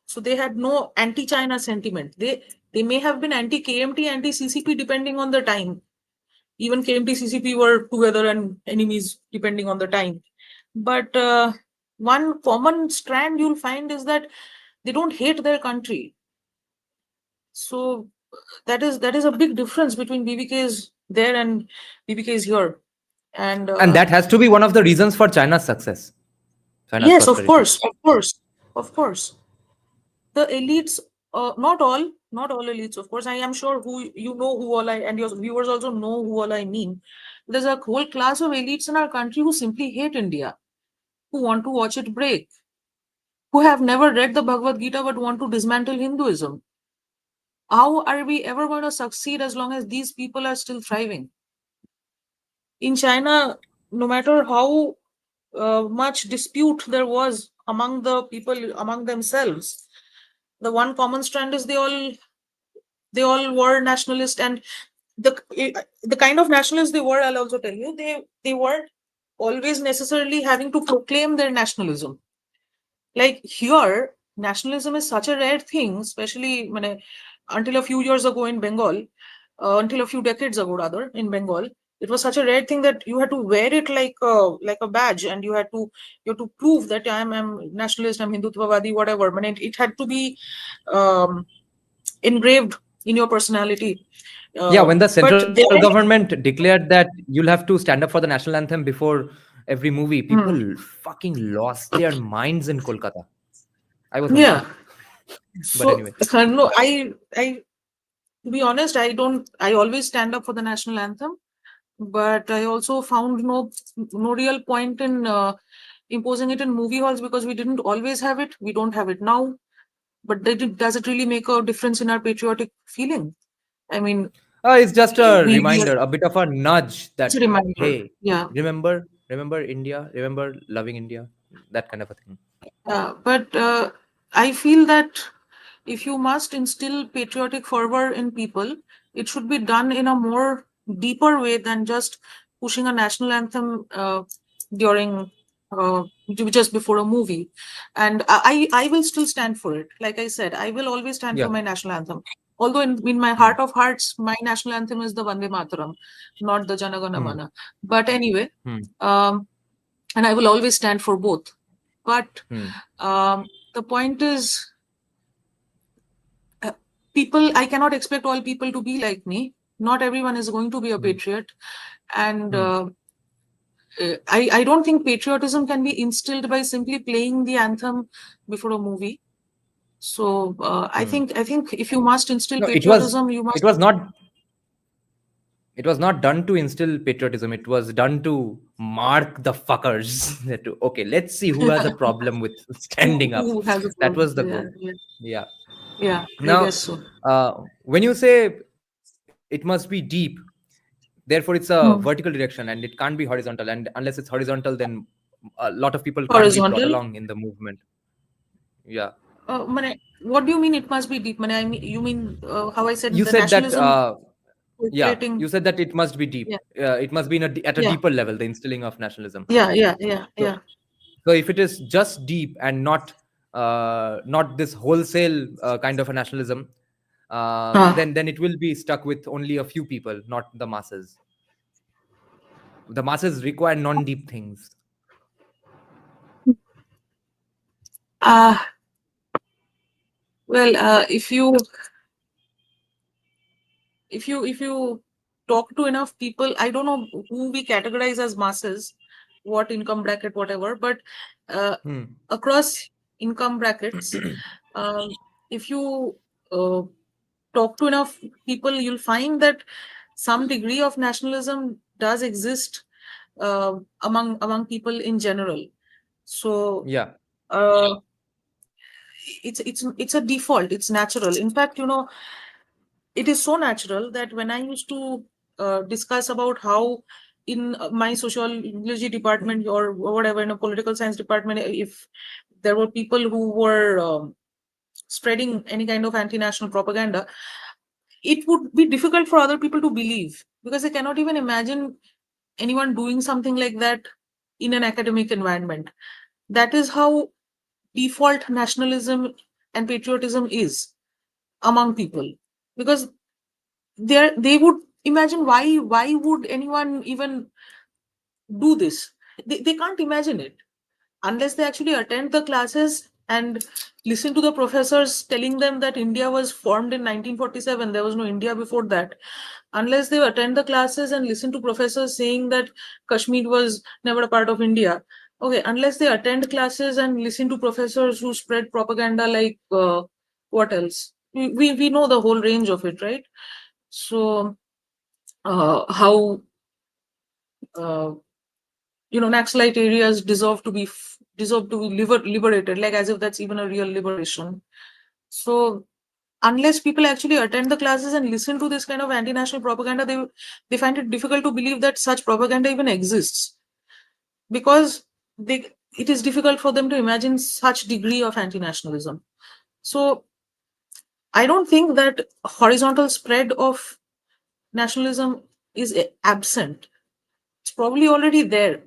So they had no anti-China sentiment. They may have been anti-KMT, anti-CCP depending on the time. Even KMT, CCP were together and enemies depending on the time. But one common strand you'll find is that they don't hate their country. So that is a big difference between BBKs there and BBKs here. And And that has to be one of the reasons for China's success, China's yes, of prosperity. course, of course, of course. The elites, not all elites, of course. I am sure who all I, and your viewers also know who all I mean. There's a whole class of elites in our country who simply hate India, who want to watch it break, who have never read the Bhagavad Gita but want to dismantle Hinduism. How are we ever going to succeed as long as these people are still thriving? In China, no matter how much dispute there was among the people among themselves, the one common strand is they all were nationalist, and the kind of nationalists they were, I'll also tell you, they weren't always necessarily having to proclaim their nationalism. Like here, nationalism is such a rare thing, especially until a few years ago in Bengal, until a few decades ago rather in Bengal. It was such a rare thing that you had to wear it like a badge, and you had to prove that I'm nationalist, I'm Hindutvavadi, whatever. It had to be um, engraved in your personality. Yeah, when the But central there, government declared that you'll have to stand up for the national anthem before every movie, Hmm. people fucking lost their minds in Kolkata. I was one of Yeah. them. But So anyway. no, I to be honest, I always stand up for the national anthem, but I also found no real point in imposing it in movie halls, because we didn't always have it. We don't have it now. But does it really make a difference in our patriotic feeling? I mean, It's just a we reminder, a bit of a nudge it's a that, reminder. hey, Yeah. remember India, remember loving India, that kind of a thing. But I feel that if you must instill patriotic fervor in people, it should be done in a more deeper way than just pushing a national anthem during just before a movie. And I will still stand for it. Like I said, I will always stand for Yeah. my national anthem. Although in my heart of hearts, my national anthem is the Vande Mataram, not the Jana Gana Hmm. Mana. But anyway, Hmm. and I will always stand for both. But Hmm. the point is, I cannot expect all people to be like me. Not everyone is going to be a Hmm. patriot. And Hmm. I don't think patriotism can be instilled by simply playing the anthem before a movie. So I Hmm. think if you must instill No, patriotism, you it must. was not it was not done to instill patriotism. It was done to mark the fuckers. That okay, let's see who has a problem with standing up. Who has a That problem? was the Yeah, goal. yeah, Yeah. yeah. I Now, guess so. when you say it must be deep, therefore it's a vertical Hmm. direction and it can't be horizontal. And unless it's horizontal, then a lot of people can't be brought Horizontal. along in the movement. Yeah. What do you mean it must be deep? I mean, you mean how I said You the said that. nationalism Yeah, portraying? you said that it must be deep. Yeah, It must be at a yeah, deeper level, the instilling of nationalism. yeah, yeah, yeah, So, yeah. so if it is just deep and not this wholesale kind of a nationalism, Huh. then it will be stuck with only a few people, not the masses. The masses require non-deep things. Uh, well, if you talk to enough people, I don't know who we categorize as masses, what income bracket, whatever, but uh, Hmm. across income brackets, um, if you uh, talk to enough people, you'll find that some degree of nationalism does exist among people in general. So Yeah. uh, it's a default, it's natural. In fact, it is so natural that when I used to discuss about how in my sociology department or whatever, in a political science department, if there were people who were spreading any kind of anti-national propaganda, it would be difficult for other people to believe because they cannot even imagine anyone doing something like that in an academic environment. That is how default nationalism and patriotism is among people, because they would imagine, why would anyone even do this? They can't imagine it unless they actually attend the classes and listen to the professors telling them that India was formed in 1947, there was no India before that. Unless they attend the classes and listen to professors saying that Kashmir was never a part of India. Okay, unless they attend classes and listen to professors who spread propaganda like what else? We know the whole range of it, right? So how uh, Naxalite areas deserve to be liberated, like as if that's even a real liberation. So unless people actually attend the classes and listen to this kind of anti-national propaganda, they find it difficult to believe that such propaganda even exists, because it is difficult for them to imagine such degree of anti-nationalism. So I don't think that horizontal spread of nationalism is absent. It's probably already there,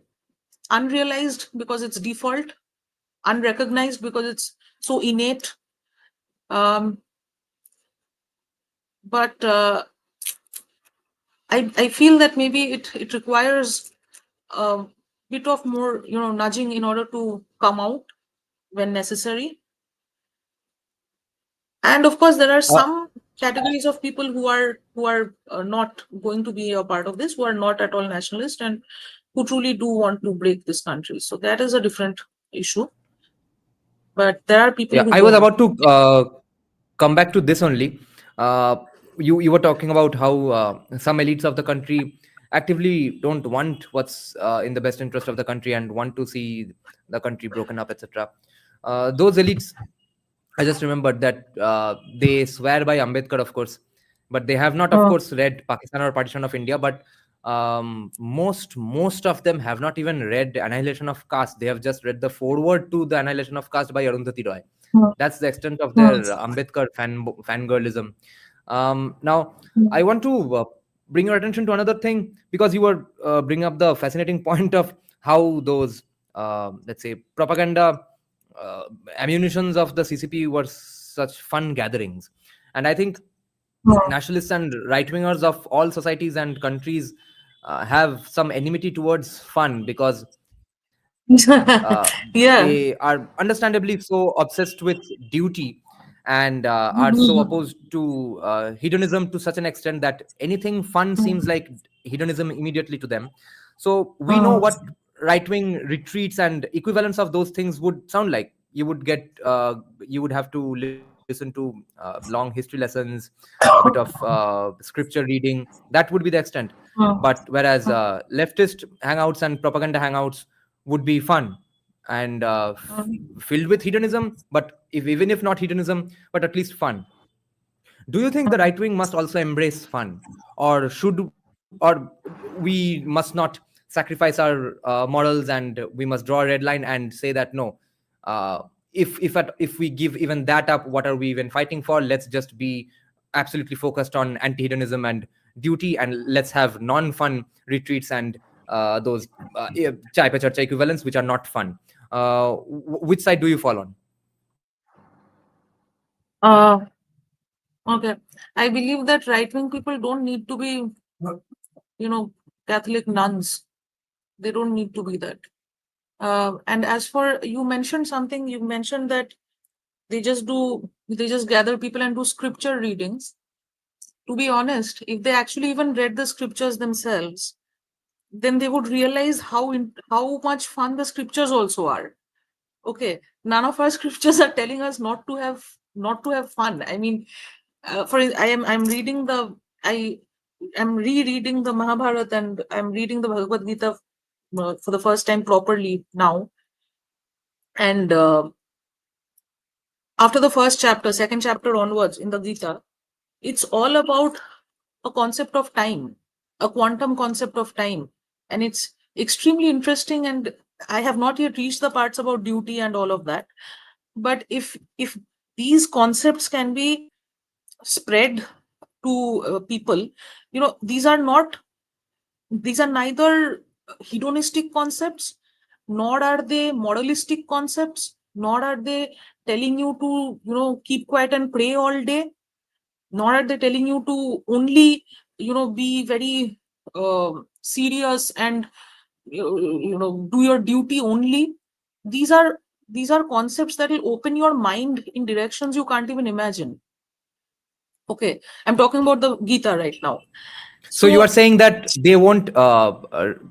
unrealized because it's default, unrecognized because it's so innate. Um, but I feel that maybe it requires a bit of more, nudging in order to come out when necessary. And of course, there are Uh, some categories of people who are not going to be a part of this, who are not at all nationalist and who truly do want to break this country. So that is a different issue. But there are people yeah, who I was don't. about to come back to this only. Uh, you were talking about how some elites of the country actively don't want what's in the best interest of the country and want to see the country broken up, etc. Those elites, I just remembered that they swear by Ambedkar, of course, but they have not, of Uh, course, read Pakistan or Partition of India. But most of them have not even read Annihilation of Caste. They have just read the foreword to the Annihilation of Caste by Arundhati Roy. uh, That's the extent of uh, their Ambedkar fangirlism. Now, uh, I want to bring your attention to another thing, because you were bringing up the fascinating point of how those, let's say, propaganda uh, ammunitions of the CCP were such fun gatherings. And I think nationalists and right wingers of all societies and countries have some enmity towards fun, because they Yeah. are understandably so obsessed with duty, and are so Mhm. opposed to hedonism to such an extent that anything fun seems like hedonism immediately to them. So we know what right wing retreats and equivalents of those things would sound like. You would have to listen to long history lessons, a bit of scripture reading. That would be the extent. But whereas leftist hangouts and propaganda hangouts would be fun and filled with hedonism, but if even if not hedonism, but at least fun. Do you think the right wing must also embrace fun, or we must not sacrifice our morals, and we must draw a red line and say that no, uh, if we give even that up, what are we even fighting for? Let's just be absolutely focused on anti-hedonism and duty, and let's have non-fun retreats and those chai pe charcha equivalents which are not fun. Which side do you fall on? Uh, okay. I believe that right wing people don't need to be, Catholic nuns. They don't need to be that. And as for you mentioned something, you mentioned that they just gather people and do scripture readings. To be honest, if they actually even read the scriptures themselves, then they would realize how much fun the scriptures also are. Okay, none of our scriptures are telling us not to have fun. I mean, I'm reading I am rereading the Mahabharata, and I'm reading the Bhagavad Gita for the first time properly now. And after the first chapter, second chapter onwards in the Gita, it's all about a concept of time, a quantum concept of time. And it's extremely interesting. And I have not yet reached the parts about duty and all of that. But if these concepts can be spread to people, these are neither hedonistic concepts, nor are they moralistic concepts, nor are they telling you to keep quiet and pray all day, nor are they telling you to only be very serious and do your duty only. These are these are concepts that will open your mind in directions you can't even imagine. Okay, I'm talking about the Gita right now. So you are So saying that they won't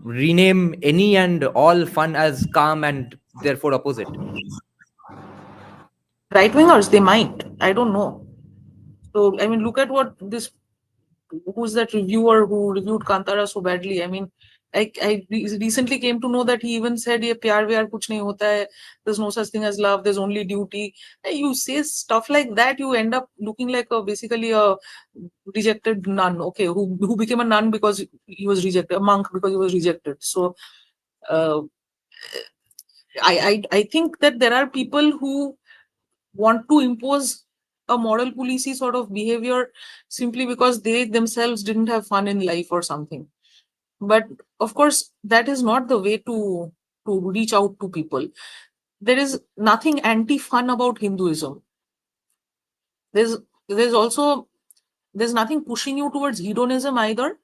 rename any and all fun as calm and therefore opposite. right wingers, they might, I don't know. So I mean, look at what this who's that reviewer who reviewed Kantara so badly. I mean, recently came to know that he even said, "Ye pyar vyar kuch nahi hota hai. There's no such thing as love. There's only duty." You say stuff like that, you end up looking like basically a rejected nun. Okay, who became a nun because he was rejected, a monk because he was rejected. So, uh, I think that there are people who want to impose a moral policy sort of behavior simply because they themselves didn't have fun in life or something. But of course, that is not the way to reach out to people. There is nothing anti-fun about Hinduism. There's also there's nothing pushing you towards hedonism either,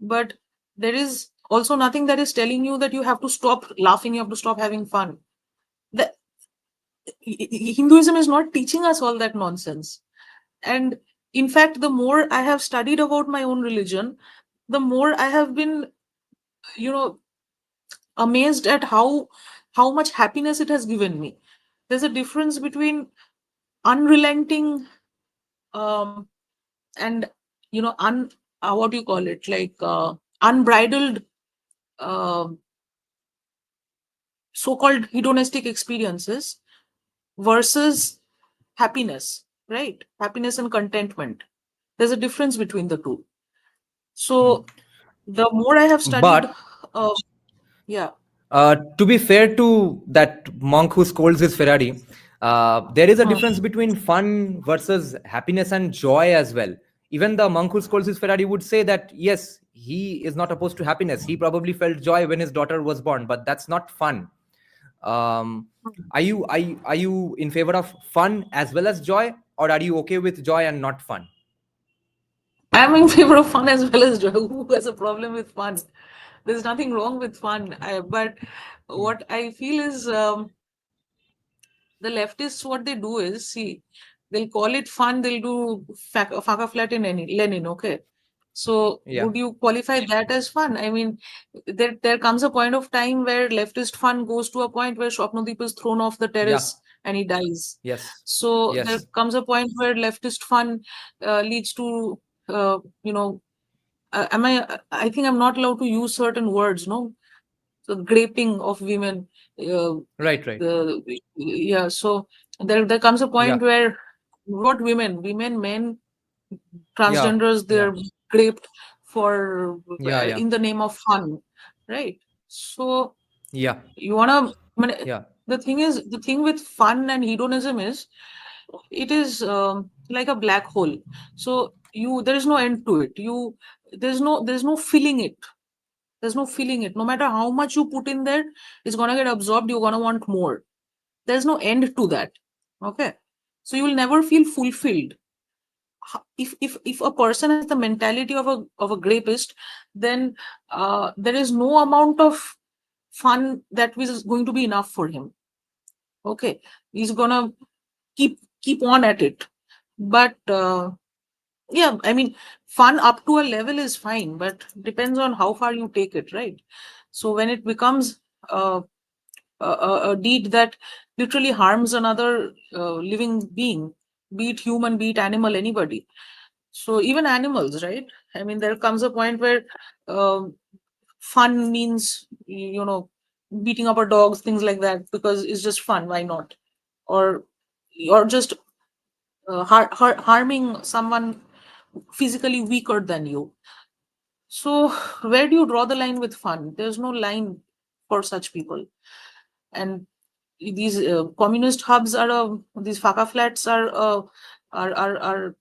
but there is also nothing that is telling you that you have to stop laughing, you have to stop having fun. The, Hinduism is not teaching us all that nonsense. And in fact, the more I have studied about my own religion, the more I have been, you know, amazed at how much happiness it has given me. There's a difference between unrelenting um, and what do you call it, like unbridled uh, so-called hedonistic experiences versus happiness, right? Happiness and contentment. There's a difference between the two. So the more I have studied, But uh, yeah. to be fair to that monk who scolds his Ferrari, there is a Hmm. difference between fun versus happiness and joy as well. Even the monk who scolds his Ferrari would say that, yes, he is not opposed to happiness. He probably felt joy when his daughter was born, but that's not fun. Are you in favor of fun as well as joy, or are you okay with joy and not fun? I'm in favor of fun as well as joy. Who has a problem with fun? There's nothing wrong with fun. But what I feel is the leftists, what they do is, see, they'll call it fun, they'll do Faka flat in Lenin, okay? So Yeah. would you qualify that as fun? I mean, there comes a point of time where leftist fun goes to a point where Swapnadeep is thrown off the terrace and he dies. Yes. So there Yes. comes a point where leftist fun leads to, you know, I think I'm not allowed to use certain words, no? So graping of women. Right. Yeah, so there comes a point where not women, men, transgenders, they're raped for in the name of fun, right? So Yeah. you wanna, Yeah. the thing with fun and hedonism is it is like a black hole. So there is no end to it. There's no filling it. There's no filling it. No matter how much you put in there, it's gonna get absorbed. You're gonna want more. There's no end to that. Okay. So you will never feel fulfilled. If a person has the mentality of a grapist, then there is no amount of fun that is going to be enough for him. Okay. He's gonna keep on at it. But yeah, I mean, fun up to a level is fine, but depends on how far you take it, right? So when it becomes a deed that literally harms another living being, be it human, be it animal, anybody. So even animals, right? I mean, there comes a point where fun means, beating up our dogs, things like that, because it's just fun. Why not? Or just harming someone physically weaker than you. So where do you draw the line with fun? There's no line for such people. And these communist hubs these Faka flats are a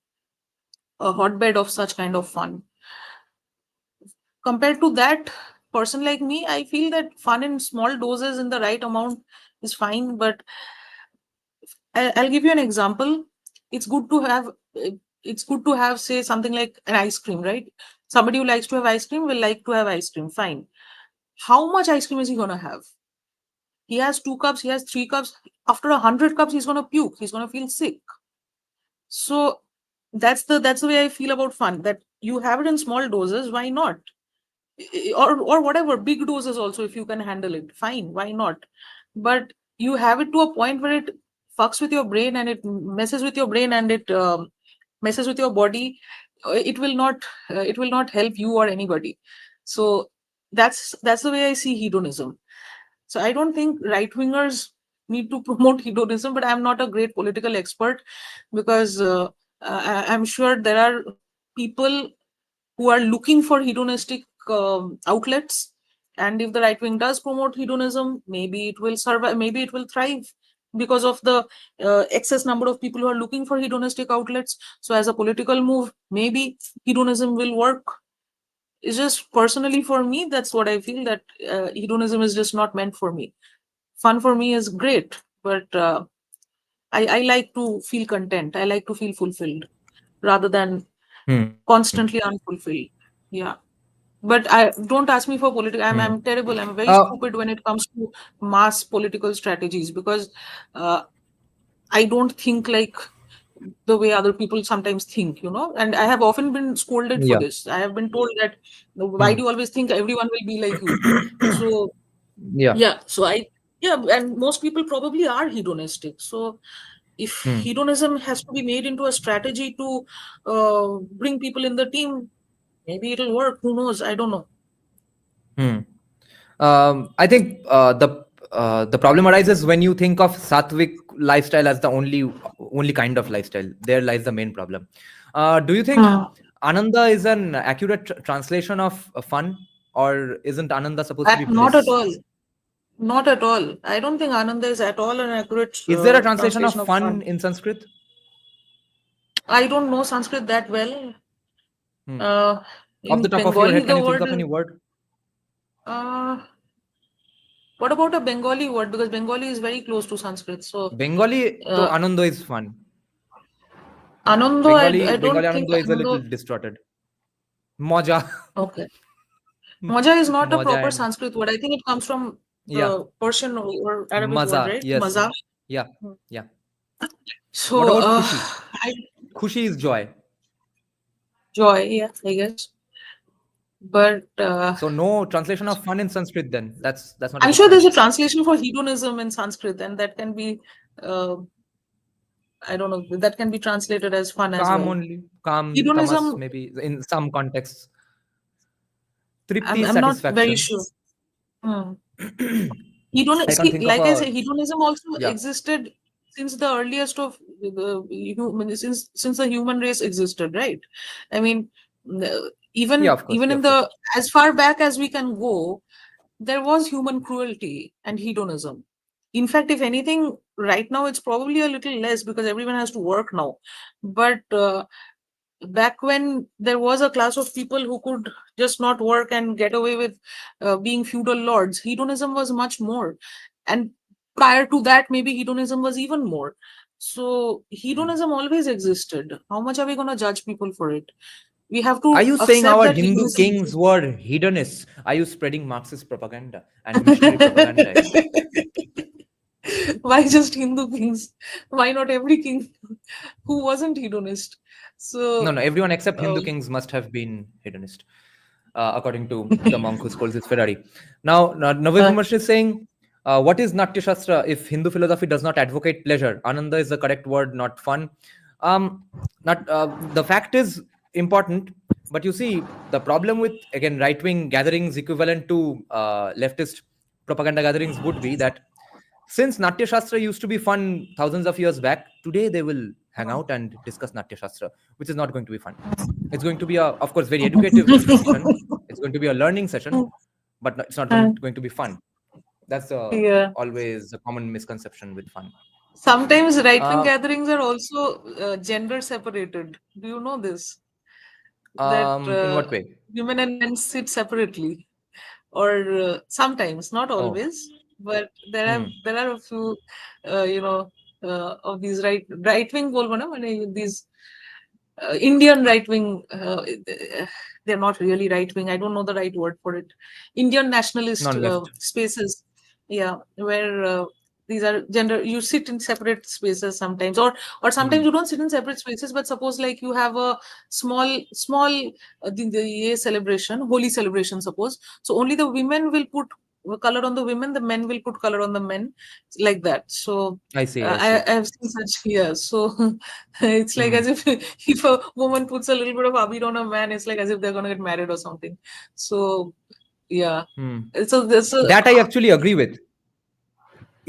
hotbed of such kind of fun. Compared to that, person like me, I feel that fun in small doses in the right amount is fine. But I'll give you an example. It's good to have, say, something like an ice cream, right? Somebody who likes to have ice cream will like to have ice cream. Fine. How much ice cream is he gonna have? He has 2 cups, he has 3 cups. After 100 cups, he's gonna puke. He's gonna feel sick. So that's the way I feel about fun. That you have it in small doses. Why not? Or whatever, big doses also, if you can handle it, fine. Why not? But you have it to a point where it fucks with your brain and it messes with your brain and it messes with your body. It will not help you or anybody. So that's the way I see hedonism. So I don't think right wingers need to promote hedonism, but I'm not a great political expert, because I'm sure there are people who are looking for hedonistic outlets. And if the right wing does promote hedonism, maybe it will survive, maybe it will thrive, because of the excess number of people who are looking for hedonistic outlets. So as a political move, maybe hedonism will work. It's just personally for me, that's what I feel, that hedonism is just not meant for me. Fun for me is great, but I like to feel content. I like to feel fulfilled rather than constantly unfulfilled. Yeah. But don't ask me for political. I'm terrible. I'm very stupid when it comes to mass political strategies, because I don't think like the way other people sometimes think, and I have often been scolded for Yeah. this. I have been told that, why do you always think everyone will be like you? So Yeah. yeah, and most people probably are hedonistic. So if hedonism has to be made into a strategy to bring people in the team, maybe it'll work. Who knows? I don't know. I think the problem arises when you think of sattvic lifestyle as the only kind of lifestyle. There lies the main problem. Do you think Ananda is an accurate translation of fun, or isn't Ananda supposed to be Not at bliss? all. Not at all. I don't think Ananda is at all an accurate Is there a translation of translation of fun fun. in Sanskrit? I don't know Sanskrit that well. Hmm. Uh, Off the in top of your Bengali, head, can the you think word of is, any word? what about a Bengali word? Because Bengali is very close to Sanskrit. So, Bengali to uh, Anando is fun. Anando, I Bengali don't think Anando is a little Anando. distorted. Moja. Okay. Moja is not a Moja proper and Sanskrit word. I think it comes from yeah. the Persian or Arabic word, Maza. right? Yes. Maza. Yeah. Hmm. Yeah. What So, about Khushi? I Khushi is joy. joy, yeah, I guess. But So no translation of fun in Sanskrit then. That's not a I'm good sure sign. there's a translation for hedonism in Sanskrit, and that can be, uh, I don't know, that can be translated as fun as Calm well. only. Calm, tamas, Hedonism, maybe in some contexts. Tripti is I'm not very satisfaction. sure. Hmm. I can't See, think of like I a say, hedonism also yeah. existed since the earliest of since the human race existed, right? I mean, Yeah, of course. even Yeah, in of course. the as far back as we can go, there was human cruelty and hedonism. In fact, if anything, right now it's probably a little less because everyone has to work now. But back when there was a class of people who could just not work and get away with being feudal lords, hedonism was much more. And prior to that, maybe hedonism was even more. So Hmm. hedonism always existed. How much are we going to judge people for it? We have Are to you saying accept our that Hindu hedonism kings were hedonists? Are you spreading Marxist propaganda and missionary propaganda here? Why just Hindu kings? Why not every king who wasn't hedonist? No, So, no. Everyone except Hindu um, kings must have been hedonist, according to the monk who scolds his Ferrari. Now, Navi uh, Vimarsh is saying, what is Natya Shastra if Hindu philosophy does not advocate pleasure? Ananda is the correct word, not fun. Not the fact is important, but you see, the problem with again right-wing gatherings equivalent to leftist propaganda gatherings would be that since Natya Shastra used to be fun thousands of years back, today they will hang out and discuss Natya Shastra, which is not going to be fun. It's going to be a, of course, very educative session. It's going to be a learning session, but it's not uh, going to be fun. That's yeah. always a common misconception with fun. Sometimes right-wing Uh, gatherings are also gender separated. Do you know this? That in what way? women and men sit separately, or sometimes, not Oh, always, but hmm. there are a few, of these right-wing bolbo na, mane these Indian right wing, they're not really right wing. I don't know the right word for it. Indian nationalist Non-left. spaces, yeah, where these are gender. You sit in separate spaces sometimes, or sometimes Hmm. you don't sit in separate spaces. But suppose like you have a small the ye celebration, holy celebration. Suppose so, only the women will put color on the women, the men will put color on the men, like that. So I see. I see. I have seen such here. So it's like as Hmm. if a woman puts a little bit of abir on a man, it's like as if they're gonna get married or something. So yeah. Hmm. So there's a That I actually agree with.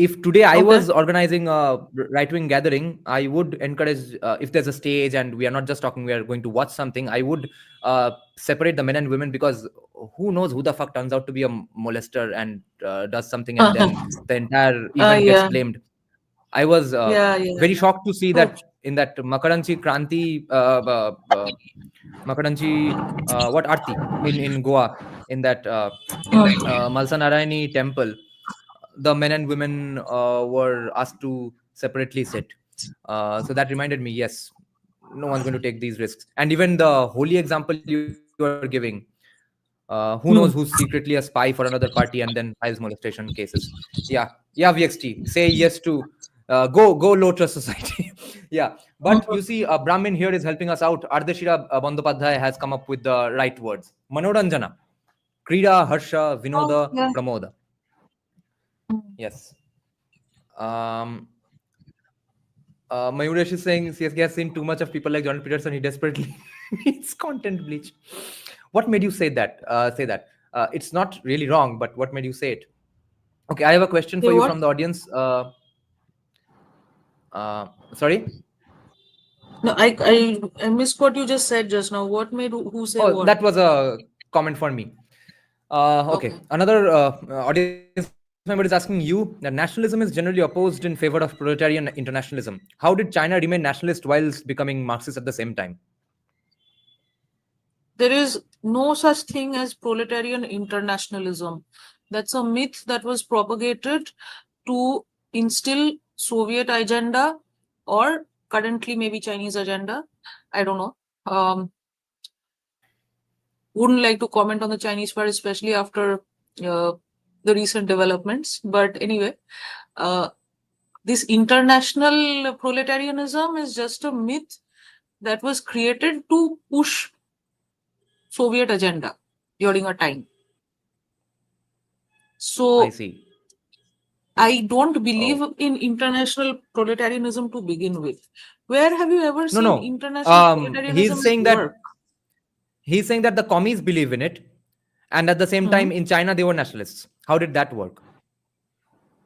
If today I okay. was organizing a right wing gathering, I would encourage if there's a stage and we are not just talking, we are going to watch something. I would separate the men and women because who knows who the fuck turns out to be a molester and does something and then the entire event gets Yeah, blamed. I was yeah. very shocked to see True. that in that Makaranchi Kranti, Makaranchi, what Arti in Goa, in that Malsanarayani temple, the men and women were asked to separately sit. So that reminded me, yes, no one's going to take these risks. And even the holy example you are giving, who knows who's Hmm. secretly a spy for another party and then files molestation cases. Yeah, VXT, say yes to go low trust society. Yeah, but you see, Brahmin here is helping us out. Ardeshira Bandopadhyay has come up with the right words. Manoranjana, Krida, Harsha, Oh, Vinoda, yeah. Pramoda. Yes. Um, Mayuresh is saying CSK has seen too much of people like John Peterson. He desperately needs content bleach. What made you say that? Say that. It's not really wrong, but what made you say it? Okay, I have a question Say for you what? from the audience. Sorry. No, I missed what you just said just now. What made who say Oh, what? that was a comment for me. Okay, Okay. another audience member is asking you that nationalism is generally opposed in favor of proletarian internationalism. How did China remain nationalist whilst becoming Marxist at the same time? There is no such thing as proletarian internationalism. That's a myth that was propagated to instill Soviet agenda, or currently maybe Chinese agenda. I don't know. Wouldn't like to comment on the Chinese part, especially after the recent developments. But anyway, this international proletarianism is just a myth that was created to push Soviet agenda during a time. I So see. I don't believe Oh. in international proletarianism to begin with. Where have you ever No, seen no. international proletarianism He's at saying work? that the commies believe in it, and at the same Hmm. time in China they were nationalists. How did that work?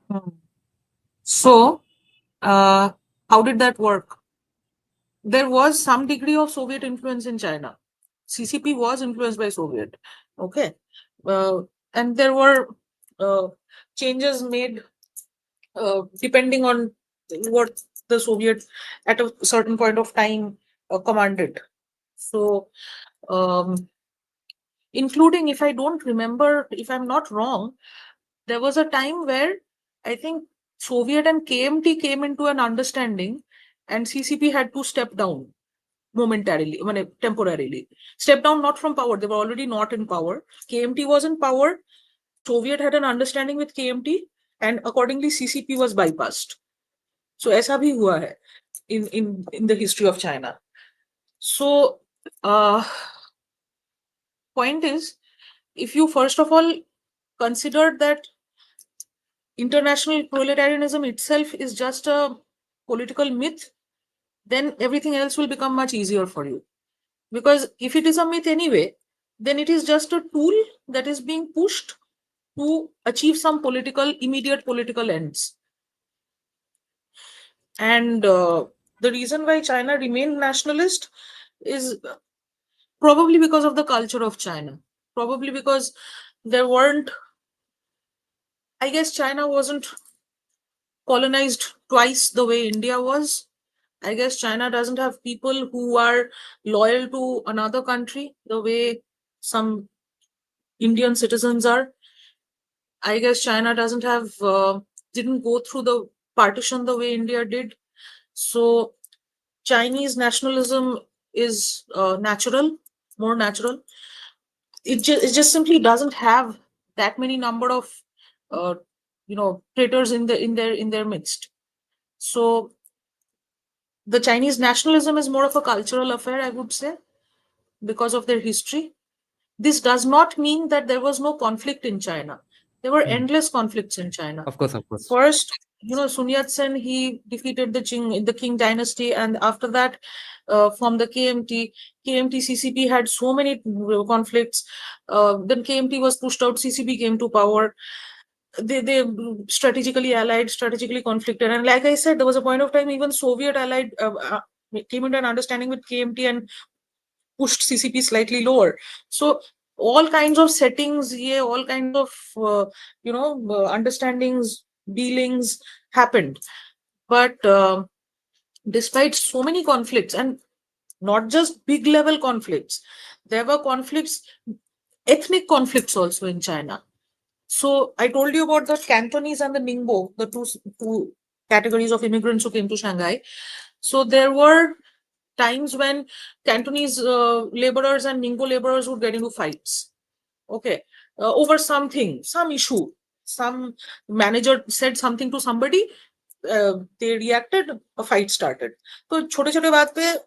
Hmm. So, uh, how did that work? There was some degree of Soviet influence in China. CCP was influenced by Soviet. Okay. Uh, and there were uh, changes made depending on what the Soviet at a certain point of time commanded. So, um, including, if I don't remember, if I'm not wrong, there was a time where I think Soviet and KMT came into an understanding, and CCP had to step down momentarily, I mean, temporarily. Step down not from power, they were already not in power. KMT was in power, Soviet had an understanding with KMT, and accordingly CCP was bypassed. So ऐसा भी हुआ है in the history of China. So uh, point is, if you first of all consider that international proletarianism itself is just a political myth, then everything else will become much easier for you. Because if it is a myth anyway, then it is just a tool that is being pushed to achieve some immediate political ends. And the reason why China remained nationalist is probably because of the culture of China. Probably because there weren't, I guess China wasn't colonized twice the way India was. I guess China doesn't have people who are loyal to another country the way some Indian citizens are. I guess China doesn't have, didn't go through the partition the way India did. So Chinese nationalism is natural, more natural. It just simply doesn't have that many number of, uh, traitors in their midst. So the Chinese nationalism is more of a cultural affair, I would say, because of their history. This does not mean that there was no conflict in China. There were endless conflicts in China. Of course, of course. First, Sun Yat-sen, he defeated the Qing dynasty, and after that, from the KMT, CCP had so many conflicts. Then KMT was pushed out, CCP came to power. They strategically allied, strategically conflicted, and like I said, there was a point of time even Soviet allied came into an understanding with KMT and pushed CCP slightly lower. So all kinds of settings, yeah, all kinds of understandings, dealings happened. But despite so many conflicts, and not just big level conflicts, there were conflicts, ethnic conflicts also in China. So I told you about the Cantonese and the Ningbo, the two categories of immigrants who came to Shanghai. So there were times when Cantonese laborers and Ningbo laborers would get into fights. Okay, over something, some issue. Some manager said something to somebody, they reacted, a fight started. So छोटे छोटे बात पे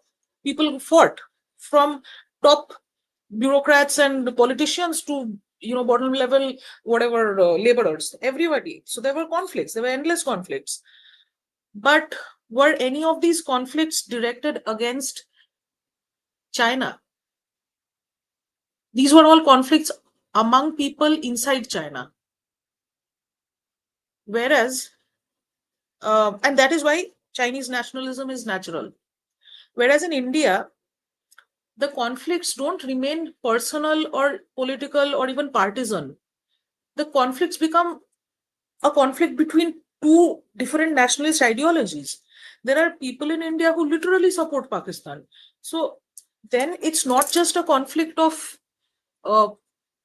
people fought, from top bureaucrats and politicians to bottom level whatever laborers, everybody. So there were conflicts, there were endless conflicts. But were any of these conflicts directed against China? These were all conflicts among people inside China. Whereas, and that is why Chinese nationalism is natural. Whereas in India, the conflicts don't remain personal or political or even partisan. The conflicts become a conflict between two different nationalist ideologies. There are people in India who literally support Pakistan. So then it's not just a conflict of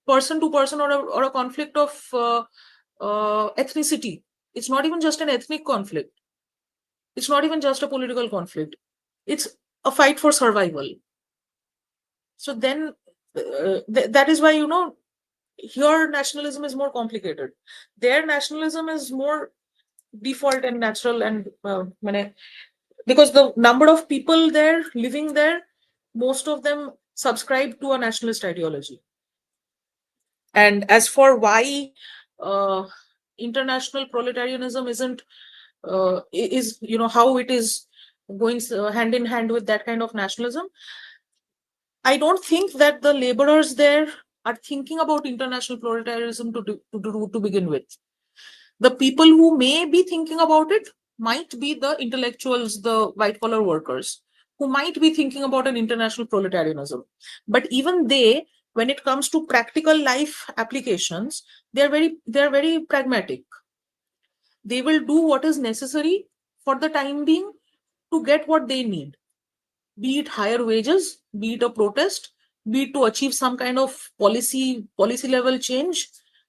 person to person, or a conflict of ethnicity. It's not even just an ethnic conflict. It's not even just a political conflict. It's a fight for survival. So then that is why, here nationalism is more complicated. Their nationalism is more default and natural, and because the number of people there living there, most of them subscribe to a nationalist ideology. And as for why international proletarianism isn't is how it is going hand in hand with that kind of nationalism, I don't think that the laborers there are thinking about international proletarianism to begin with. The people who may be thinking about it might be the intellectuals, the white collar workers, who might be thinking about an international proletarianism. But even they, when it comes to practical life applications, they're very pragmatic. They will do what is necessary for the time being to get what they need, be it higher wages, be it a protest, be it to achieve some kind of policy level change.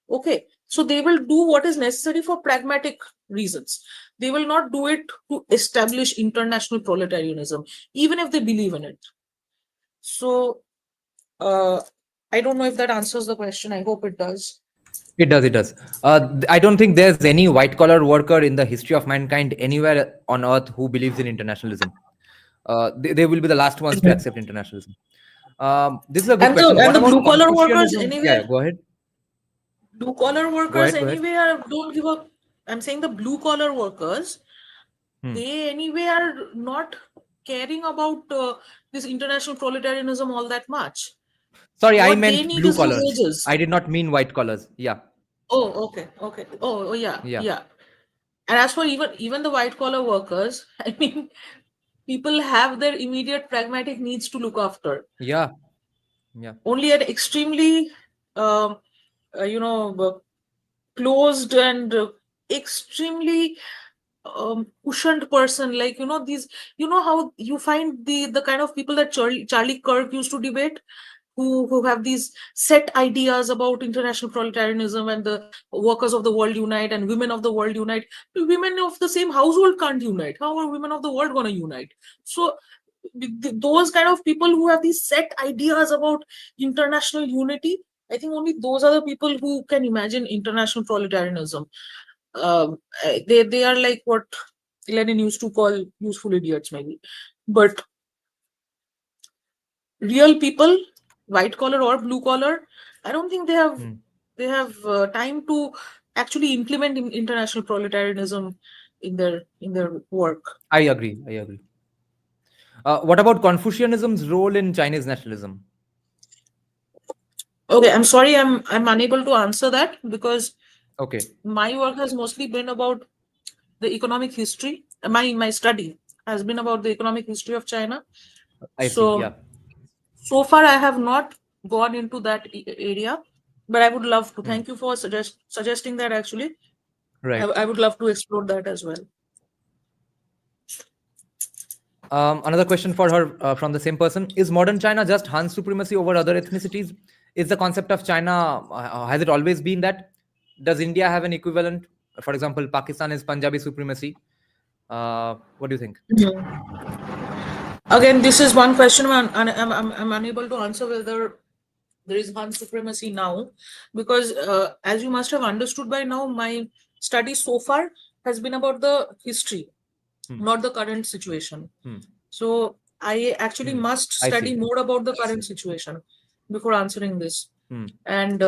Okay, so they will do what is necessary for pragmatic reasons. They will not do it to establish international proletarianism, even if they believe in it. So I don't know if that answers the question. I hope it does. It does. It does. I don't think there's any white collar worker in the history of mankind anywhere on earth who believes in internationalism. They will be the last ones to accept internationalism. This is a good And question. What the about blue collar workers Confucianism? anyway. Yeah, go ahead. Blue collar Go workers ahead. Go ahead. anyway don't give up. I'm saying the blue collar workers, they anyway are not caring about this international proletarianism all that much. Sorry, I What they meant need blue is the collars. wages. I did not mean white collars. Yeah. Oh, okay. Oh, yeah. Yeah. And as for even the white collar workers, I mean, people have their immediate pragmatic needs to look after. Yeah. Only an extremely, um, closed and extremely cushioned person, like these, how you find the kind of people that Charlie Kirk used to debate, who have these set ideas about international proletarianism and the workers of the world unite and women of the world unite. Women of the same household can't unite. How are women of the world going to unite? So those kind of people who have these set ideas about international unity, I think only those are the people who can imagine international proletarianism. They are like what Lenin used to call useful idiots, maybe. But real people, white collar or blue collar, I don't think they have time to actually implement international proletarianism in their work. I agree. What about Confucianism's role in Chinese nationalism? Okay, I'm sorry, I'm unable to answer that, because Okay. my work has mostly been about the economic history. My study has been about the economic history of China. I see. So Yeah. so far I have not gone into that area, but I would love to. Thank you for suggesting that. Actually, Right. I would love to explore that as well. Another question for her from the same person: is modern China just Han's supremacy over other ethnicities? Is the concept of China, has it always been that? Does India have an equivalent? For example, Pakistan is Punjabi supremacy. What do you think? Again, this is one question I'm unable to answer, whether there is Han supremacy now, because as you must have understood by now, my study so far has been about the history, not the current situation. So I actually must I study see. more about the current situation before answering this. And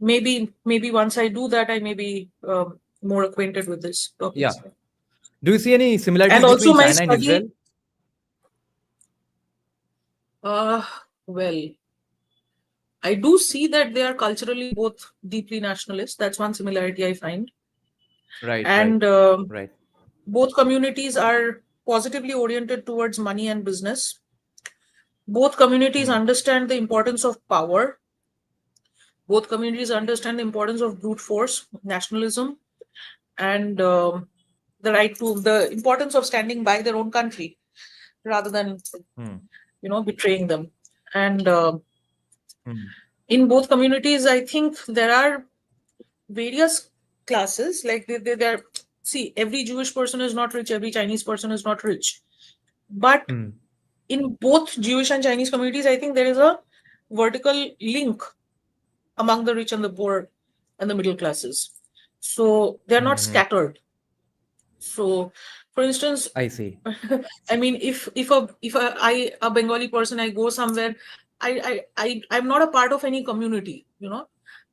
maybe once I do that, I may be more acquainted with this topic. Yeah. Do you see any similarities And also between my China and study, Israel? well, I do see that they are culturally both deeply nationalist. That's one similarity I find. Right. And Right. both communities are positively oriented towards money and business. Both communities understand the importance of power. Both communities understand the importance of brute force, nationalism, and the importance of standing by their own country. rather than Hmm. betraying them. And Hmm. in both communities, I think there are various classes. Like they're see, every Jewish person is not rich, every Chinese person is not rich, but Hmm. in both Jewish and Chinese communities, I think there is a vertical link among the rich and the poor and the middle classes. So they're not Hmm. scattered. So, for instance, I see. I mean, if a Bengali person, I go somewhere, I'm not a part of any community,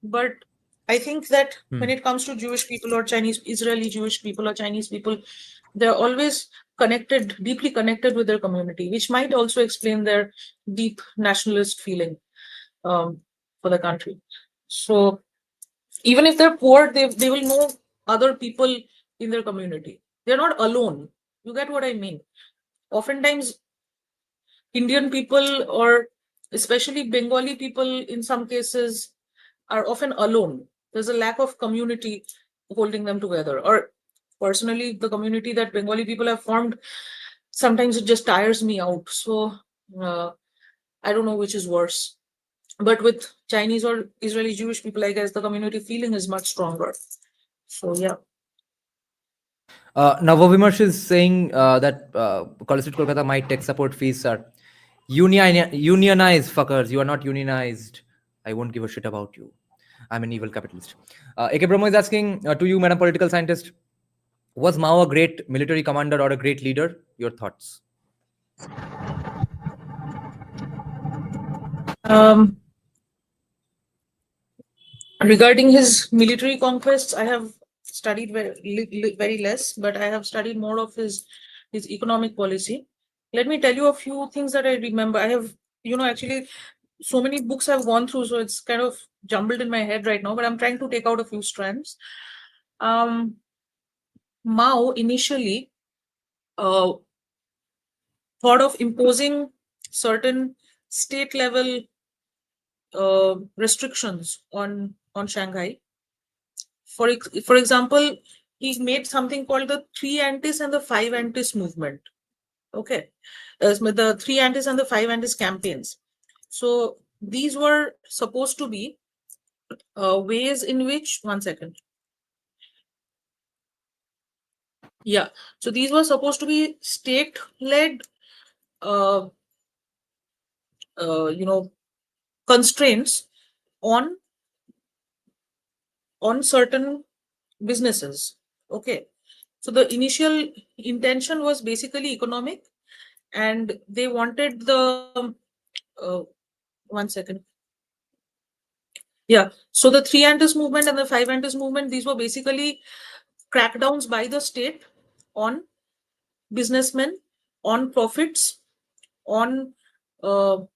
but I think that Hmm. when it comes to Jewish people or Chinese, Israeli Jewish people or Chinese people, they're always connected, deeply connected with their community, which might also explain their deep nationalist feeling for the country. So even if they're poor, they will know other people in their community. They're not alone. You get what I mean? Oftentimes, Indian people or especially Bengali people in some cases are often alone. There's a lack of community holding them together. Or personally, the community that Bengali people have formed, sometimes it just tires me out. So uh, I don't know which is worse. But with Chinese or Israeli Jewish people, I guess the community feeling is much stronger. So yeah. Now, Vimarsh is saying that College Street Kolkata might take support fees are unionized fuckers. You are not unionized. I won't give a shit about you. I'm an evil capitalist. AK Brahmo is asking to you, Madam Political Scientist, was Mao a great military commander or a great leader? Your thoughts? Um, Regarding his military conquests, I have studied very less, but I have studied more of his economic policy. Let me tell you a few things that I remember. I have, actually, so many books I've gone through, so it's kind of jumbled in my head right now. But I'm trying to take out a few strands. Um, Mao initially uh, thought of imposing certain state level restrictions on Shanghai. For example, he made something called the three antis and the five antis movement. Okay, the three antis and the five antis campaigns. So these were supposed to be ways in which, one second. Yeah, so these were supposed to be state-led, uh, constraints on certain businesses. Okay, so the initial intention was basically economic, and they wanted uh, one second. Yeah, so the three antis movement and the five antis movement, these were basically crackdowns by the state on businessmen, on profits, on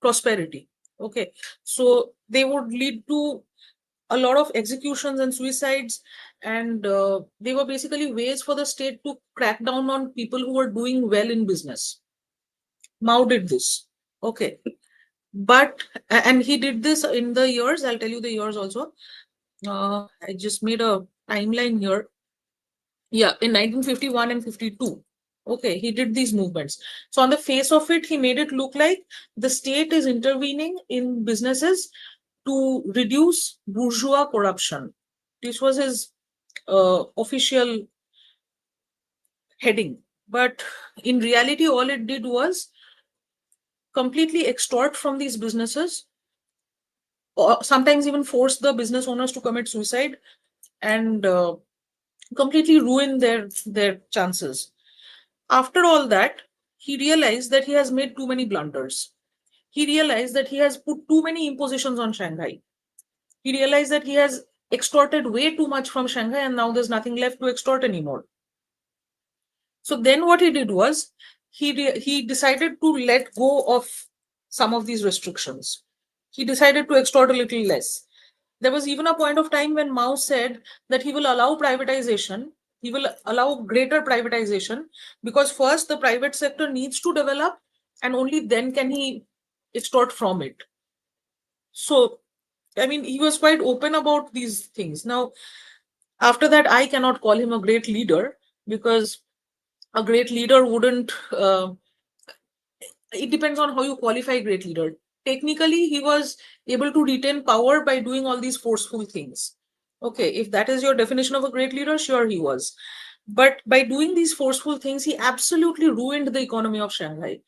prosperity. Okay, so they would lead to a lot of executions and suicides, and they were basically ways for the state to crack down on people who were doing well in business. Mao did this. Okay, but and he did this in the years. I'll tell you the years also. I just made a timeline here. Yeah, in 1951 and 52. Okay, he did these movements. So on the face of it, he made it look like the state is intervening in businesses to reduce bourgeois corruption. This was his official heading. But in reality, all it did was completely extort from these businesses, or sometimes even force the business owners to commit suicide, and completely ruin their chances. After all that, he realized that he has made too many blunders. He realized that he has put too many impositions on Shanghai. He realized that he has extorted way too much from Shanghai, and now there's nothing left to extort anymore. So then what he did was he decided to let go of some of these restrictions. He decided to extort a little less. There was even a point of time when Mao said that he will allow privatization, he will allow greater privatization, because first the private sector needs to develop, and only then can he extort from it. So, I mean, he was quite open about these things. Now, after that, I cannot call him a great leader, because a great leader wouldn't it depends on how you qualify great leader. Technically, he was able to retain power by doing all these forceful things. Okay, if that is your definition of a great leader, sure, he was. But by doing these forceful things, he absolutely ruined the economy of Shanghai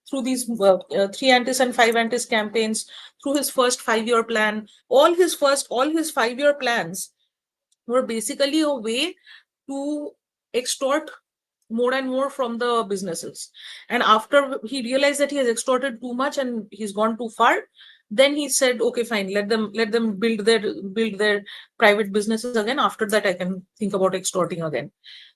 through these 3 antis and 5 antis campaigns, through his first 5-year plan. All his 5-year plans were basically a way to extort more and more from the businesses. And after he realized that he has extorted too much and he's gone too far, then he said, okay, fine, let them build their private businesses again. After that, I can think about extorting again.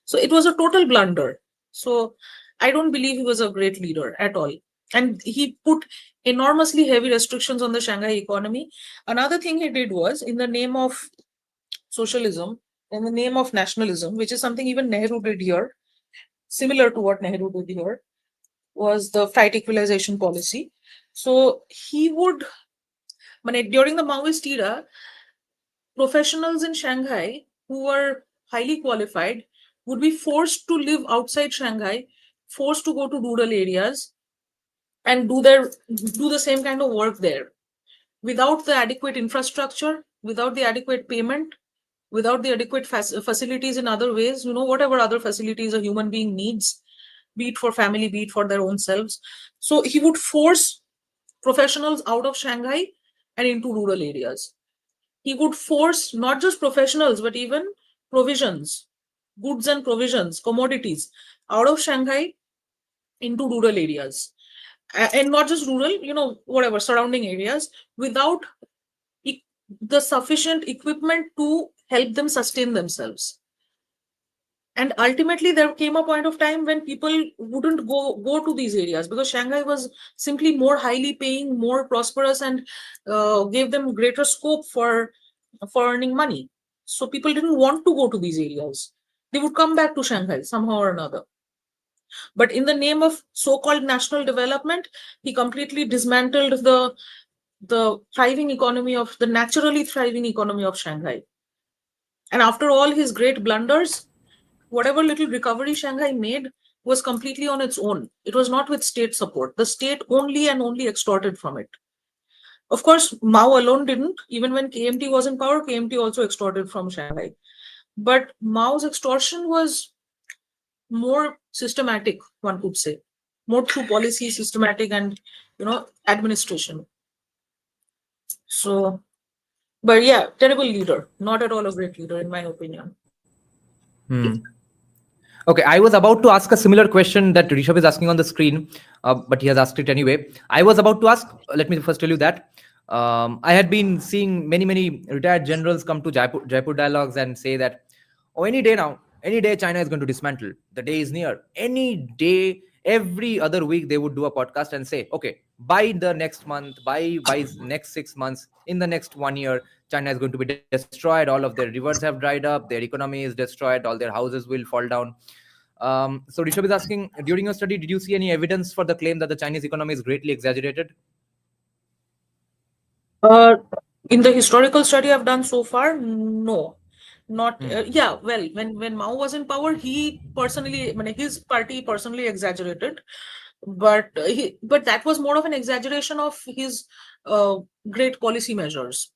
So it was a total blunder. So I don't believe he was a great leader at all. And he put enormously heavy restrictions on the Shanghai economy. Another thing he did was, in the name of socialism, in the name of nationalism, which is something even Nehru did here, similar to what Nehru did here, was the freight equalization policy. So he would, during the Maoist era, professionals in Shanghai who were highly qualified would be forced to live outside Shanghai, forced to go to rural areas and do the same kind of work there, without the adequate infrastructure, without the adequate payment, without the adequate facilities in other ways, whatever other facilities a human being needs, be it for family, be it for their own selves. So he would force professionals out of Shanghai and into rural areas. He would force not just professionals, but even provisions, goods and provisions, commodities out of Shanghai into rural areas. And not just rural, whatever, surrounding areas, without the sufficient equipment to help them sustain themselves. And ultimately, there came a point of time when people wouldn't go to these areas because Shanghai was simply more highly paying, more prosperous, and gave them greater scope for earning money. So people didn't want to go to these areas. They would come back to Shanghai somehow or another. But in the name of so-called national development, he completely dismantled the naturally thriving economy of Shanghai. And after all his great blunders, whatever little recovery Shanghai made was completely on its own. It was not with state support. The state only and only extorted from it. Of course, Mao alone didn't. Even when KMT was in power, KMT also extorted from Shanghai. But Mao's extortion was more systematic, one could say, more through policy, systematic, and administration. So, but yeah, terrible leader, not at all a great leader, in my opinion. Okay, I was about to ask a similar question that Rishabh is asking on the screen, but he has asked it anyway. I was about to ask, let me first tell you that I had been seeing many retired generals come to Jaipur dialogues and say that, oh, any day China is going to dismantle. The day is near. Any day, every other week, they would do a podcast and say, okay, by the next month, by next 6 months, in the next 1 year, China is going to be destroyed. All of their rivers have dried up. Their economy is destroyed. All their houses will fall down. So Rishabh is asking, during your study, did you see any evidence for the claim that the Chinese economy is greatly exaggerated? In the historical study I've done so far, no. Not yeah, well, when Mao was in power, he personally, his party personally exaggerated, but that was more of an exaggeration of his great policy measures.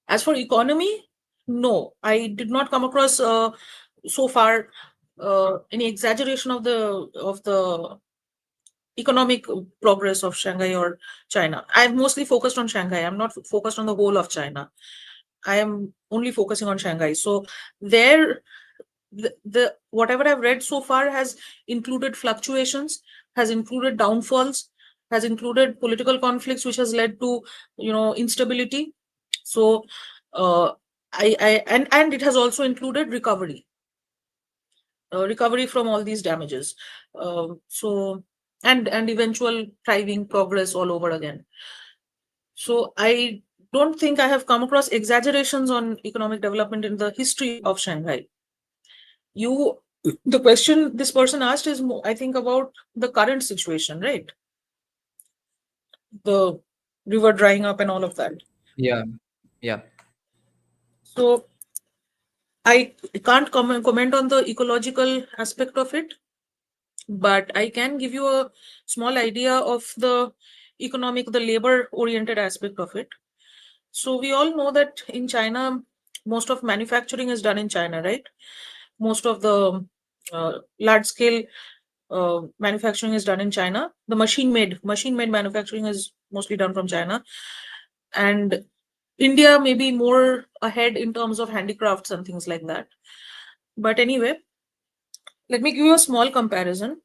As for economy, no, I did not come across so far any exaggeration of the economic progress of Shanghai or China. I'm mostly focused on Shanghai. I'm not focused on the whole of China. I am only focusing on Shanghai. So there, the whatever I've read so far has included fluctuations, has included downfalls, has included political conflicts, which has led to instability. So and it has also included recovery from all these damages. So and eventual thriving progress all over again. So I don't think I have come across exaggerations on economic development in the history of Shanghai. The question this person asked is, I think, about the current situation, right? The river drying up and all of that. Yeah. So I can't comment on the ecological aspect of it. but I can give you a small idea of the labor oriented aspect of it. So we all know that in China, most of manufacturing is done in China, right? Most of the large scale manufacturing is done in China. The machine made manufacturing is mostly done from China, and India may be more ahead in terms of handicrafts and things like that. But anyway, let me give you a small comparison.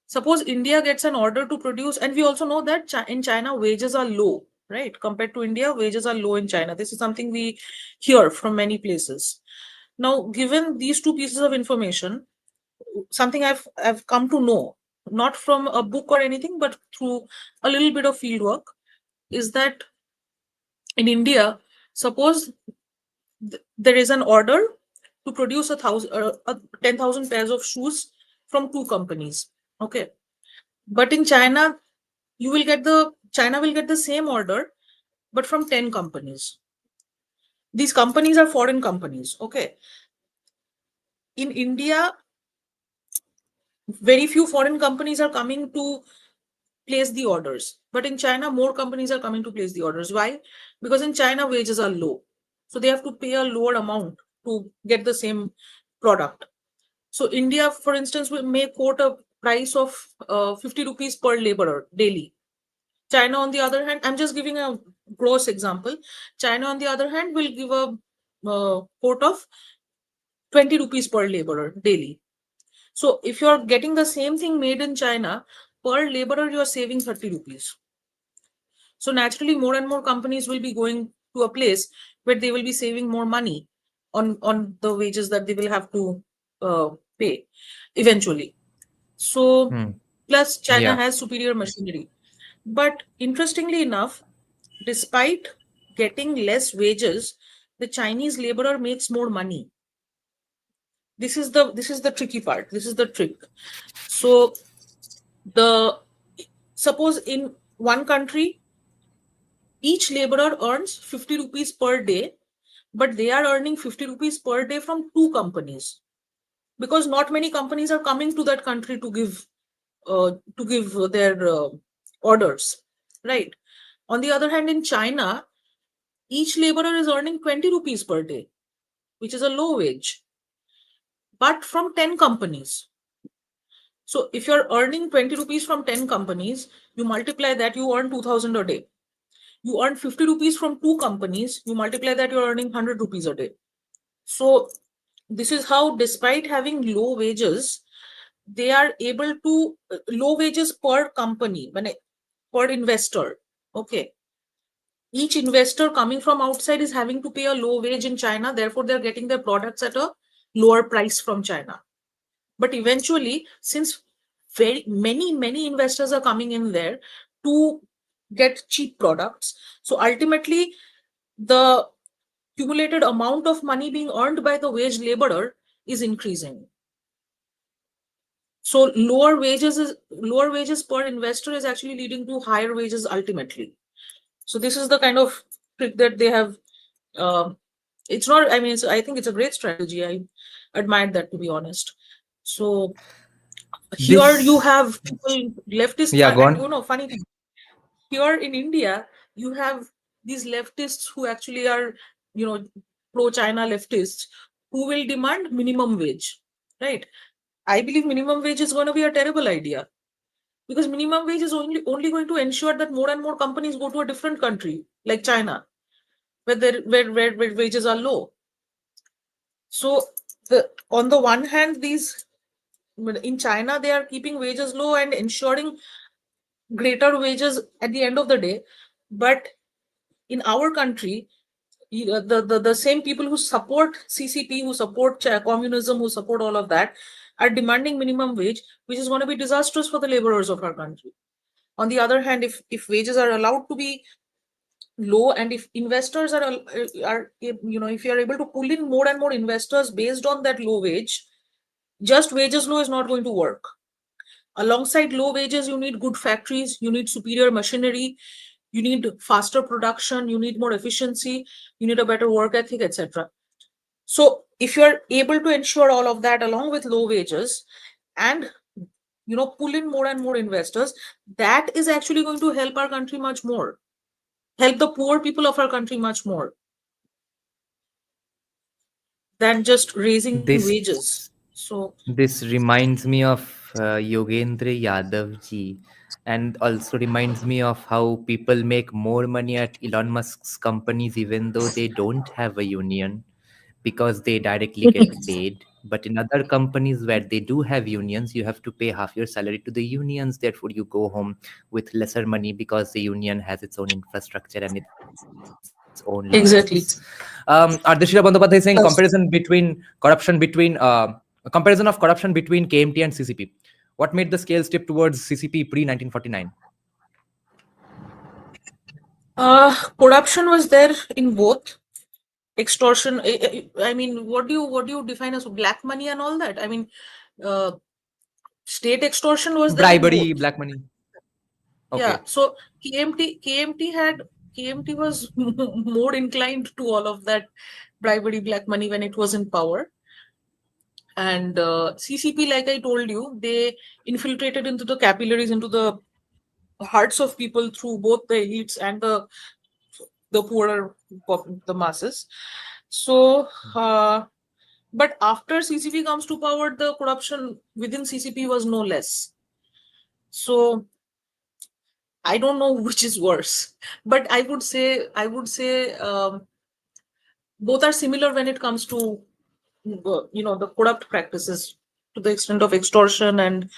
Suppose India gets an order to produce, and we also know that in China wages are low, right? Compared to India, wages are low in China. This is something we hear from many places. Now, given these two pieces of information, something I've come to know, not from a book or anything, but through a little bit of field work, is that in India, suppose there is an order to produce 10,000 pairs of shoes from two companies. Okay, but in China, China will get the same order, but from 10 companies. These companies are foreign companies. Okay, in India, very few foreign companies are coming to place the orders, but in China, more companies are coming to place the orders. Why? Because in China, wages are low, so they have to pay a lower amount to get the same product. So India, for instance, may quote a price of 50 rupees per laborer daily. China, on the other hand, I'm just giving a gross example. China, on the other hand, will give a quote of 20 rupees per laborer daily. So if you're getting the same thing made in China, per laborer, you're saving 30 rupees. So naturally, more and more companies will be going to a place where they will be saving more money on the wages that they will have to pay eventually. So plus China Yeah. has superior machinery. But interestingly enough, despite getting less wages, the Chinese laborer makes more money. This is the tricky part. This is the trick. So suppose in one country, each laborer earns 50 rupees per day, but they are earning 50 rupees per day from two companies, because not many companies are coming to that country to give their orders, right? On the other hand, in China, each laborer is earning 20 rupees per day, which is a low wage, but from 10 companies. So if you're earning 20 rupees from 10 companies, you multiply that, you earn 2,000 a day. You earn 50 rupees from two companies, you multiply that, you're earning 100 rupees a day. So this is how, despite having low wages, they are able to low wages per company, per investor. Okay, each investor coming from outside is having to pay a low wage in China, therefore they're getting their products at a lower price from China. But eventually, since very many investors are coming in there to get cheap products, so ultimately the cumulated amount of money being earned by the wage laborer is increasing. So lower wages per investor is actually leading to higher wages ultimately. So this is the kind of trick that they have. It's not, I mean, I think it's a great strategy. I admired that, to be honest. So here you This, have people leftists, yeah, go and on. funny thing, here in India, you have these leftists who actually are, pro China leftists, who will demand minimum wage, right? I believe minimum wage is going to be a terrible idea, because minimum wage is only going to ensure that more and more companies go to a different country like China, where wages are low. So on the one hand, these in China, they are keeping wages low and ensuring greater wages at the end of the day. But in our country, the same people who support CCP, who support communism, who support all of that, are demanding minimum wage, which is going to be disastrous for the laborers of our country. On the other hand, if wages are allowed to be low, and if investors are if you are able to pull in more and more investors based on that low wage, just wages low is not going to work. Alongside low wages, you need good factories, you need superior machinery, you need faster production, you need more efficiency, you need a better work ethic, etc. So if you're able to ensure all of that along with low wages, and pull in more and more investors, that is actually going to help our country much more, help the poor people of our country much more than just raising This wages. So this reminds me of Yogendra Yadav ji, and also reminds me of how people make more money at Elon Musk's companies even though they don't have a union, because they directly get paid. But in other companies where they do have unions, you have to pay half your salary to the unions. Therefore, you go home with lesser money because the union has its own infrastructure and its own laws. exactly. Ardeshira Bandyopadhyay is saying Yes. comparison of corruption between KMT and CCP. What made the scales tip towards CCP pre 1949? Corruption was there in both. Extortion, I mean, what do you define as black money and all that? I mean, uh, state extortion was there in both. Bribery, black money. Yeah, Okay. so KMT was more inclined to all of that bribery, black money when it was in power. And CCP, like I told you, they infiltrated into the capillaries, into the hearts of people through both the elites and the poorer, the masses. So, but after CCP comes to power, the corruption within CCP was no less. So I don't know which is worse, but I would say both are similar when it comes to the corrupt practices, to the extent of extortion and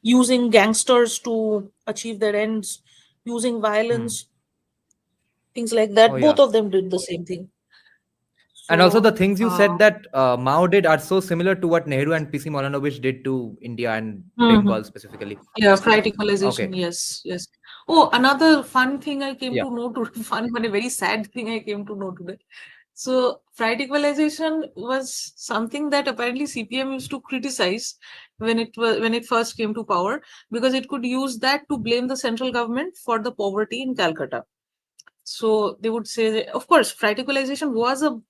using gangsters to achieve their ends, using Hmm. violence, things like Oh that. yeah. Both of them did the same thing. And also So the things you said that Mao did are so similar to what Nehru and PC Maulanovich did to India and mhm. Bengal specifically. Yeah, fright equalization. Okay. Yes, yes. Oh, another fun thing I came Yeah. to know today, fun, but a very sad thing I came to know today. So, fright equalization was something that apparently CPM used to criticize when it first came to power, because it could use that to blame the central government for the poverty in Calcutta. So they would say that, of course, fright equalization was a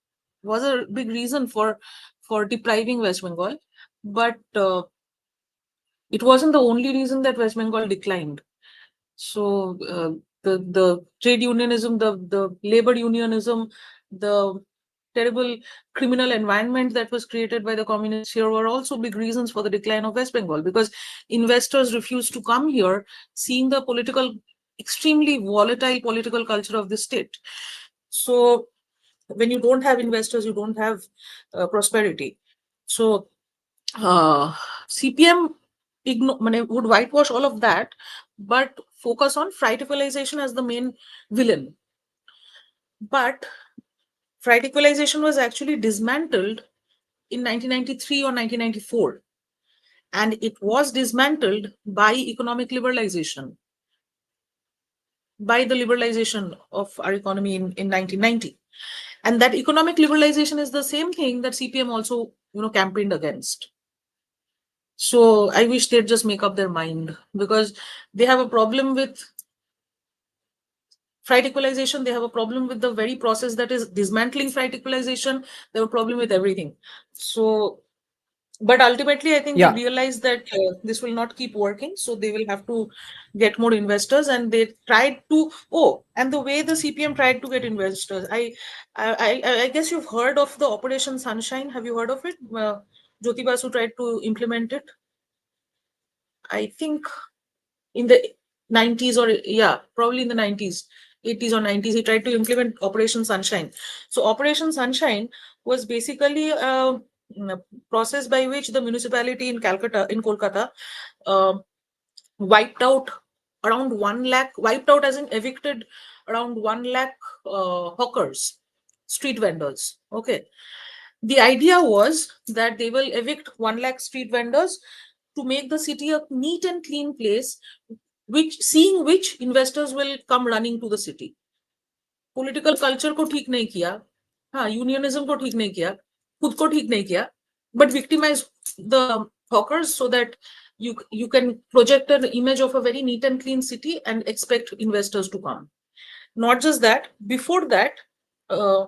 big reason for depriving West Bengal, but it wasn't the only reason that West Bengal declined. So the trade unionism, the labor unionism, the terrible criminal environment that was created by the communists here were also big reasons for the decline of West Bengal, because investors refused to come here, seeing the extremely volatile political culture of the state. So when you don't have investors, you don't have prosperity. So CPM would whitewash all of that, but focus on fright equalization as the main villain. But fright equalization was actually dismantled in 1993 or 1994, and it was dismantled by economic liberalization, by the liberalization of our economy in 1990. And that economic liberalization is the same thing that CPM also campaigned against. So I wish they'd just make up their mind, because they have a problem with fright equalization. They have a problem with the very process that is dismantling fright equalization. They have a problem with everything. So, but ultimately, I think they Yeah. realized that this will not keep working. So they will have to get more investors, and they tried to. Oh, and the way the CPM tried to get investors, I guess you've heard of the Operation Sunshine. Have you heard of it? Jyoti Basu tried to implement it. I think in the 90s, or yeah, probably in the 90s, 80s or 90s, he tried to implement Operation Sunshine. So Operation Sunshine was basically a process by which the municipality in Kolkata, uh, wiped out around 1 lakh, wiped out as in evicted around 1 lakh hawkers, street vendors. Okay. The idea was that they will evict 1 lakh street vendors to make the city a neat and clean place, seeing which investors will come running to the city. Political culture को ठीक नहीं किया, हाँ, unionism को ठीक नहीं किया, खुद को ठीक नहीं किया, but victimize the hawkers so that you can project an image of a very neat and clean city and expect investors to come. Not just that, uh,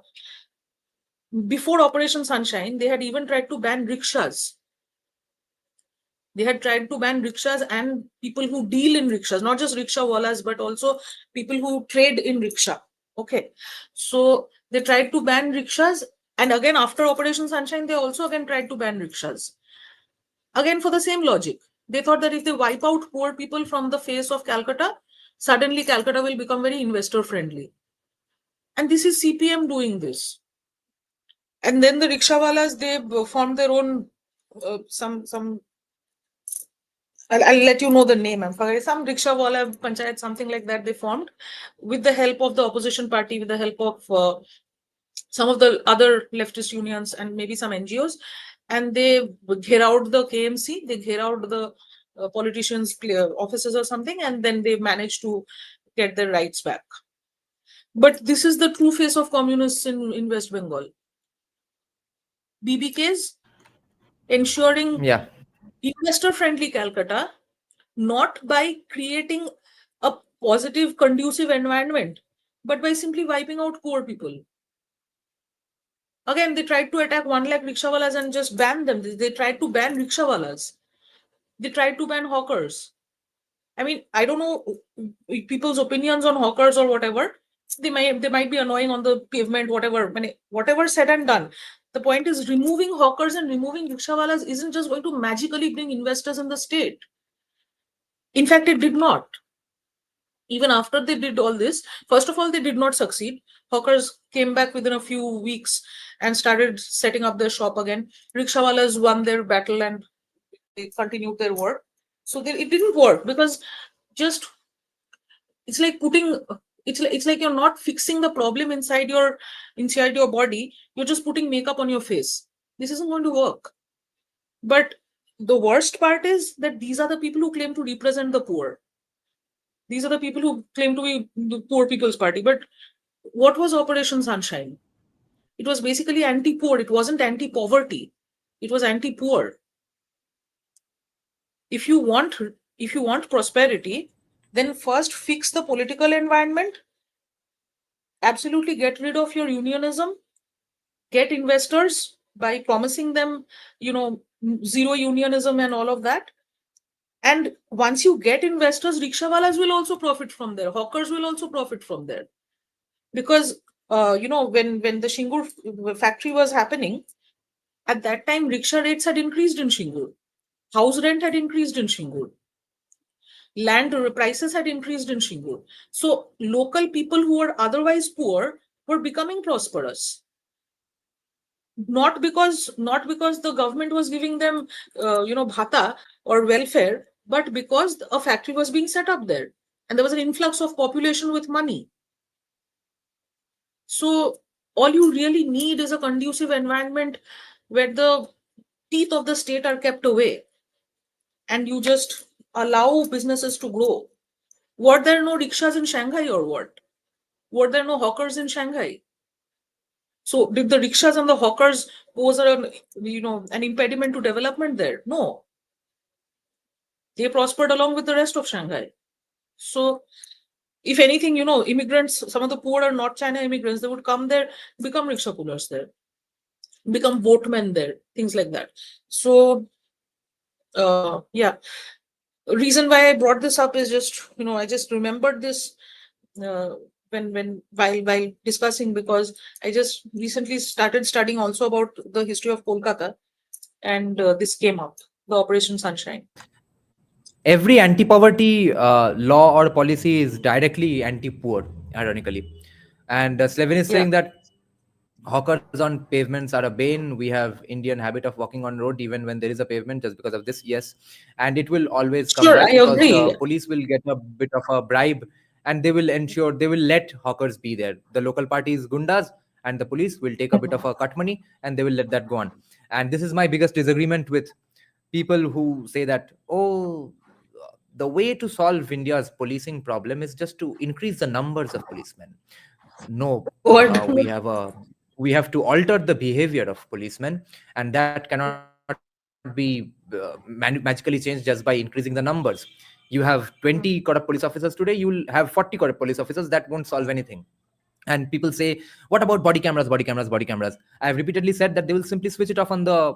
before Operation Sunshine, they had even tried to ban rickshaws. They had tried to ban rickshaws and people who deal in rickshaws, not just rickshaw wallahs, but also people who trade in rickshaw. Okay. So they tried to ban rickshaws. And again, after Operation Sunshine, they also again tried to ban rickshaws. Again, for the same logic. They thought that if they wipe out poor people from the face of Calcutta, suddenly Calcutta will become very investor friendly. And this is CPM doing this. And then the rickshawalas, they formed their own some I'll let you know the name. I'm forgetting, some rickshawala panchayat, something like that. They formed with the help of the opposition party, with the help of some of the other leftist unions and maybe some NGOs, and they gher out the KMC, they gher out the politicians' offices or something, and then they managed to get their rights back. But this is the true face of communists in West Bengal. BBKs ensuring investor-friendly Calcutta, not by creating a positive, conducive environment, but by simply wiping out poor people. Again, they tried to attack 1 lakh rickshawalas and just ban them. They tried to ban rickshawalas. They tried to ban hawkers. I mean, I don't know people's opinions on hawkers or whatever. They might be annoying on the pavement, whatever. Whatever said and done. The point is, removing hawkers and removing rickshawalas isn't just going to magically bring investors in the state. In fact, it did not. Even after they did all this, first of all, they did not succeed. Hawkers came back within a few weeks and started setting up their shop again. Rickshawalas won their battle and they continued their work. So it didn't work because just it's like putting it's like you're not fixing the problem inside your body. You're just putting makeup on your face. This isn't going to work. But the worst part is that these are the people who claim to represent the poor. These are the people who claim to be the poor people's party. But what was Operation Sunshine? It was basically anti-poor. It wasn't anti-poverty. It was anti-poor. If you want prosperity, then first fix the political environment. Absolutely get rid of your unionism. Get investors by promising them, zero unionism and all of that. And once you get investors, rickshawalas will also profit from there. Hawkers will also profit from there. Because, when the Shingur factory was happening, at that time, rickshaw rates had increased in Shingur. House rent had increased in Shingur. Land prices had increased in Shingur. So local people who were otherwise poor were becoming prosperous. Not because the government was giving them, bhata or welfare, but because a factory was being set up there and there was an influx of population with money. So all you really need is a conducive environment where the teeth of the state are kept away and you just allow businesses to grow. Were there no rickshaws in Shanghai or what? Were there no hawkers in Shanghai? So did the rickshaws and the hawkers pose an impediment to development there? No. They prospered along with the rest of Shanghai. So if anything, immigrants, some of the poor are North China immigrants, they would come there, become rickshaw pullers there, become boatmen there, things like that. So, reason why I brought this up is just, I just remembered this while discussing, because I just recently started studying also about the history of Kolkata, and this came up, the Operation Sunshine. Every anti-poverty law or policy is directly anti-poor, ironically. And Slevin is saying that hawkers on pavements are a bane. We have Indian habit of walking on road even when there is a pavement, just because of this. Yes, and it will always come back because the police will get a bit of a bribe and they will let hawkers be there. The local party's gundas and the police will take a bit of a cut money and they will let that go on. And this is my biggest disagreement with people who say that, the way to solve India's policing problem is just to increase the numbers of policemen. No, we have to alter the behavior of policemen, and that cannot be magically changed just by increasing the numbers. You have 20 corrupt police officers today, you will have 40 corrupt police officers. That won't solve anything. And people say, what about body cameras? I have repeatedly said that they will simply switch it off on the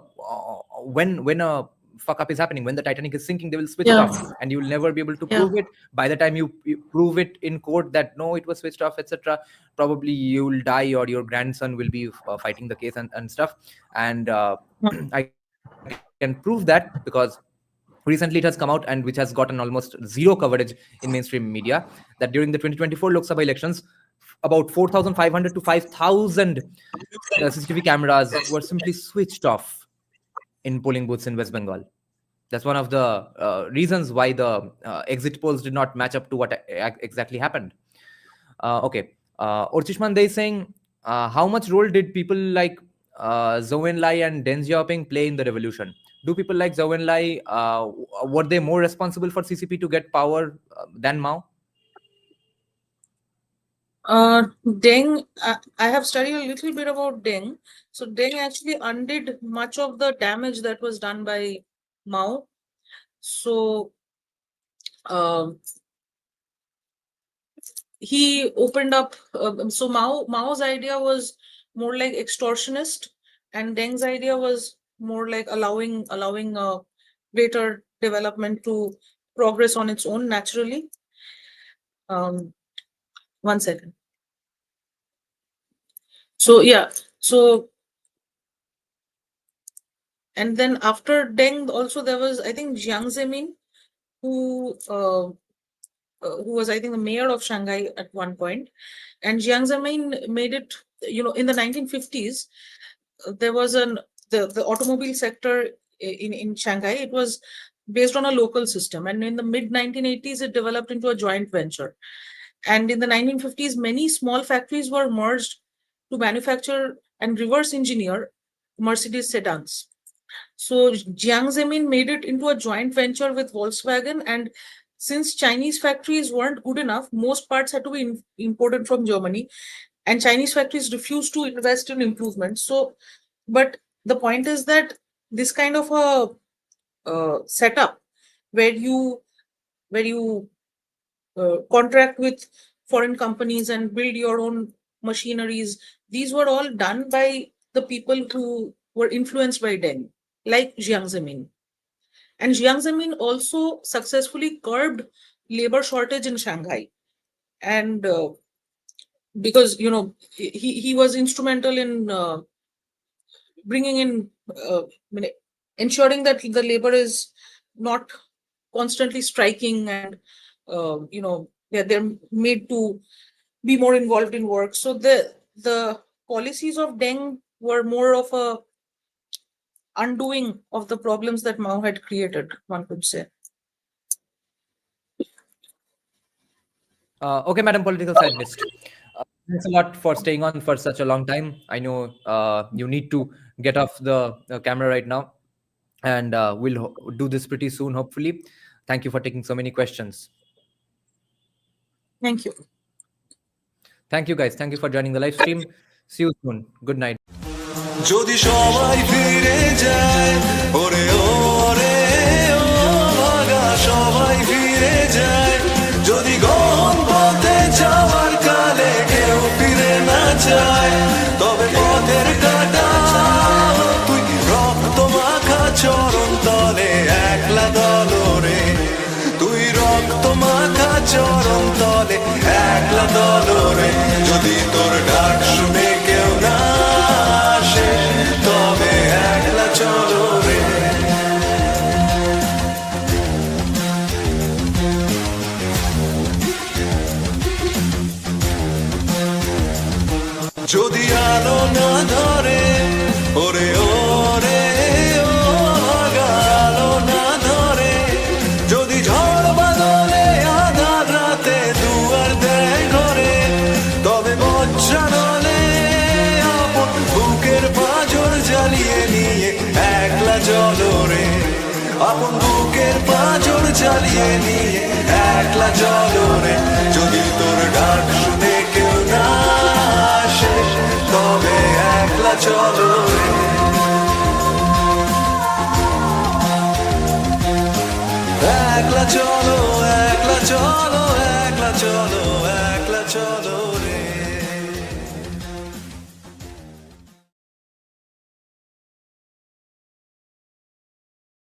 when a fuck up is happening. When the Titanic is sinking, they will switch it off, and you will never be able to prove it. By the time you prove it in court that no, it was switched off, etc., probably you will die, or your grandson will be fighting the case and stuff. And I can prove that because recently it has come out, and which has gotten almost zero coverage in mainstream media, that during the 2024 Lok Sabha elections, about 4,500 to 5,000 CCTV cameras were simply switched off in polling booths in West Bengal. That's one of the reasons why the exit polls did not match up to what exactly happened. Okay. Orchishman Dey is saying, how much role did people like Zhou Enlai and Deng Xiaoping play in the revolution? Do people like Zhou Enlai, were they more responsible for CCP to get power than Mao? Deng, I have studied a little bit about Deng. So Deng actually undid much of the damage that was done by Mao. So he opened up. So Mao's idea was more like extortionist, and Deng's idea was more like allowing greater development to progress on its own naturally. 1 second. So yeah, and then after Deng, also there was, I think, Jiang Zemin, who was, I think, the mayor of Shanghai at one point. And Jiang Zemin made it, in the 1950s, there was the automobile sector in Shanghai. It was based on a local system. And in the mid 1980s, it developed into a joint venture. And in the 1950s, many small factories were merged to manufacture and reverse engineer Mercedes sedans. So Jiang Zemin made it into a joint venture with Volkswagen, and since Chinese factories weren't good enough, most parts had to be imported from Germany, and Chinese factories refused to invest in improvements. So, but the point is that this kind of a setup where you contract with foreign companies and build your own machineries, these were all done by the people who were influenced by Deng, like Jiang Zemin. And Jiang Zemin also successfully curbed labor shortage in Shanghai. And because, he was instrumental in bringing in, ensuring that the labor is not constantly striking, and, they're made to be more involved in work. So the policies of Deng were more of a undoing of the problems that Mao had created, one could say. Okay, Madam Political Scientist. Thanks a lot for staying on for such a long time. I know you need to get off the camera right now, and we'll do this pretty soon, hopefully. Thank you for taking so many questions. Thank you. Thank you, guys. Thank you for joining the live stream. See you soon. Good night. যদি সবাই ফিরে যায় ওরে ওরে ও ভাগা সবাই ফিরে যায় যদি গহন পথে যাওয়ার কালে কেউ ফিরে না যায় তবে পথের কাটা তুই রক্ত মাখা চরণ তলে একলা দলরে তুই রক্ত মাখা চরণ তলে একলা দলরে যদি তোর ডাক শুনে কেউ না তবে একলা চলো রে যদি আলো না ধরে ওরে ওরে ও ভাগা আলো না ধরে যদি ঝড় বাদলে আধার রাতে দুয়ার দেয় ঘরে তবে বজ্রানলে আপন বুকের পাঁজর জ্বালিয়ে নিয়ে একলা চলো রে আপন বুকের পাঁজর জ্বালিয়ে নিয়ে একলা চলো রে যদি তোর ডাক শুনে কেউ না আসে তবে একলা চলো রে একলা চলো একলা চলো একলা চলো একলা চলো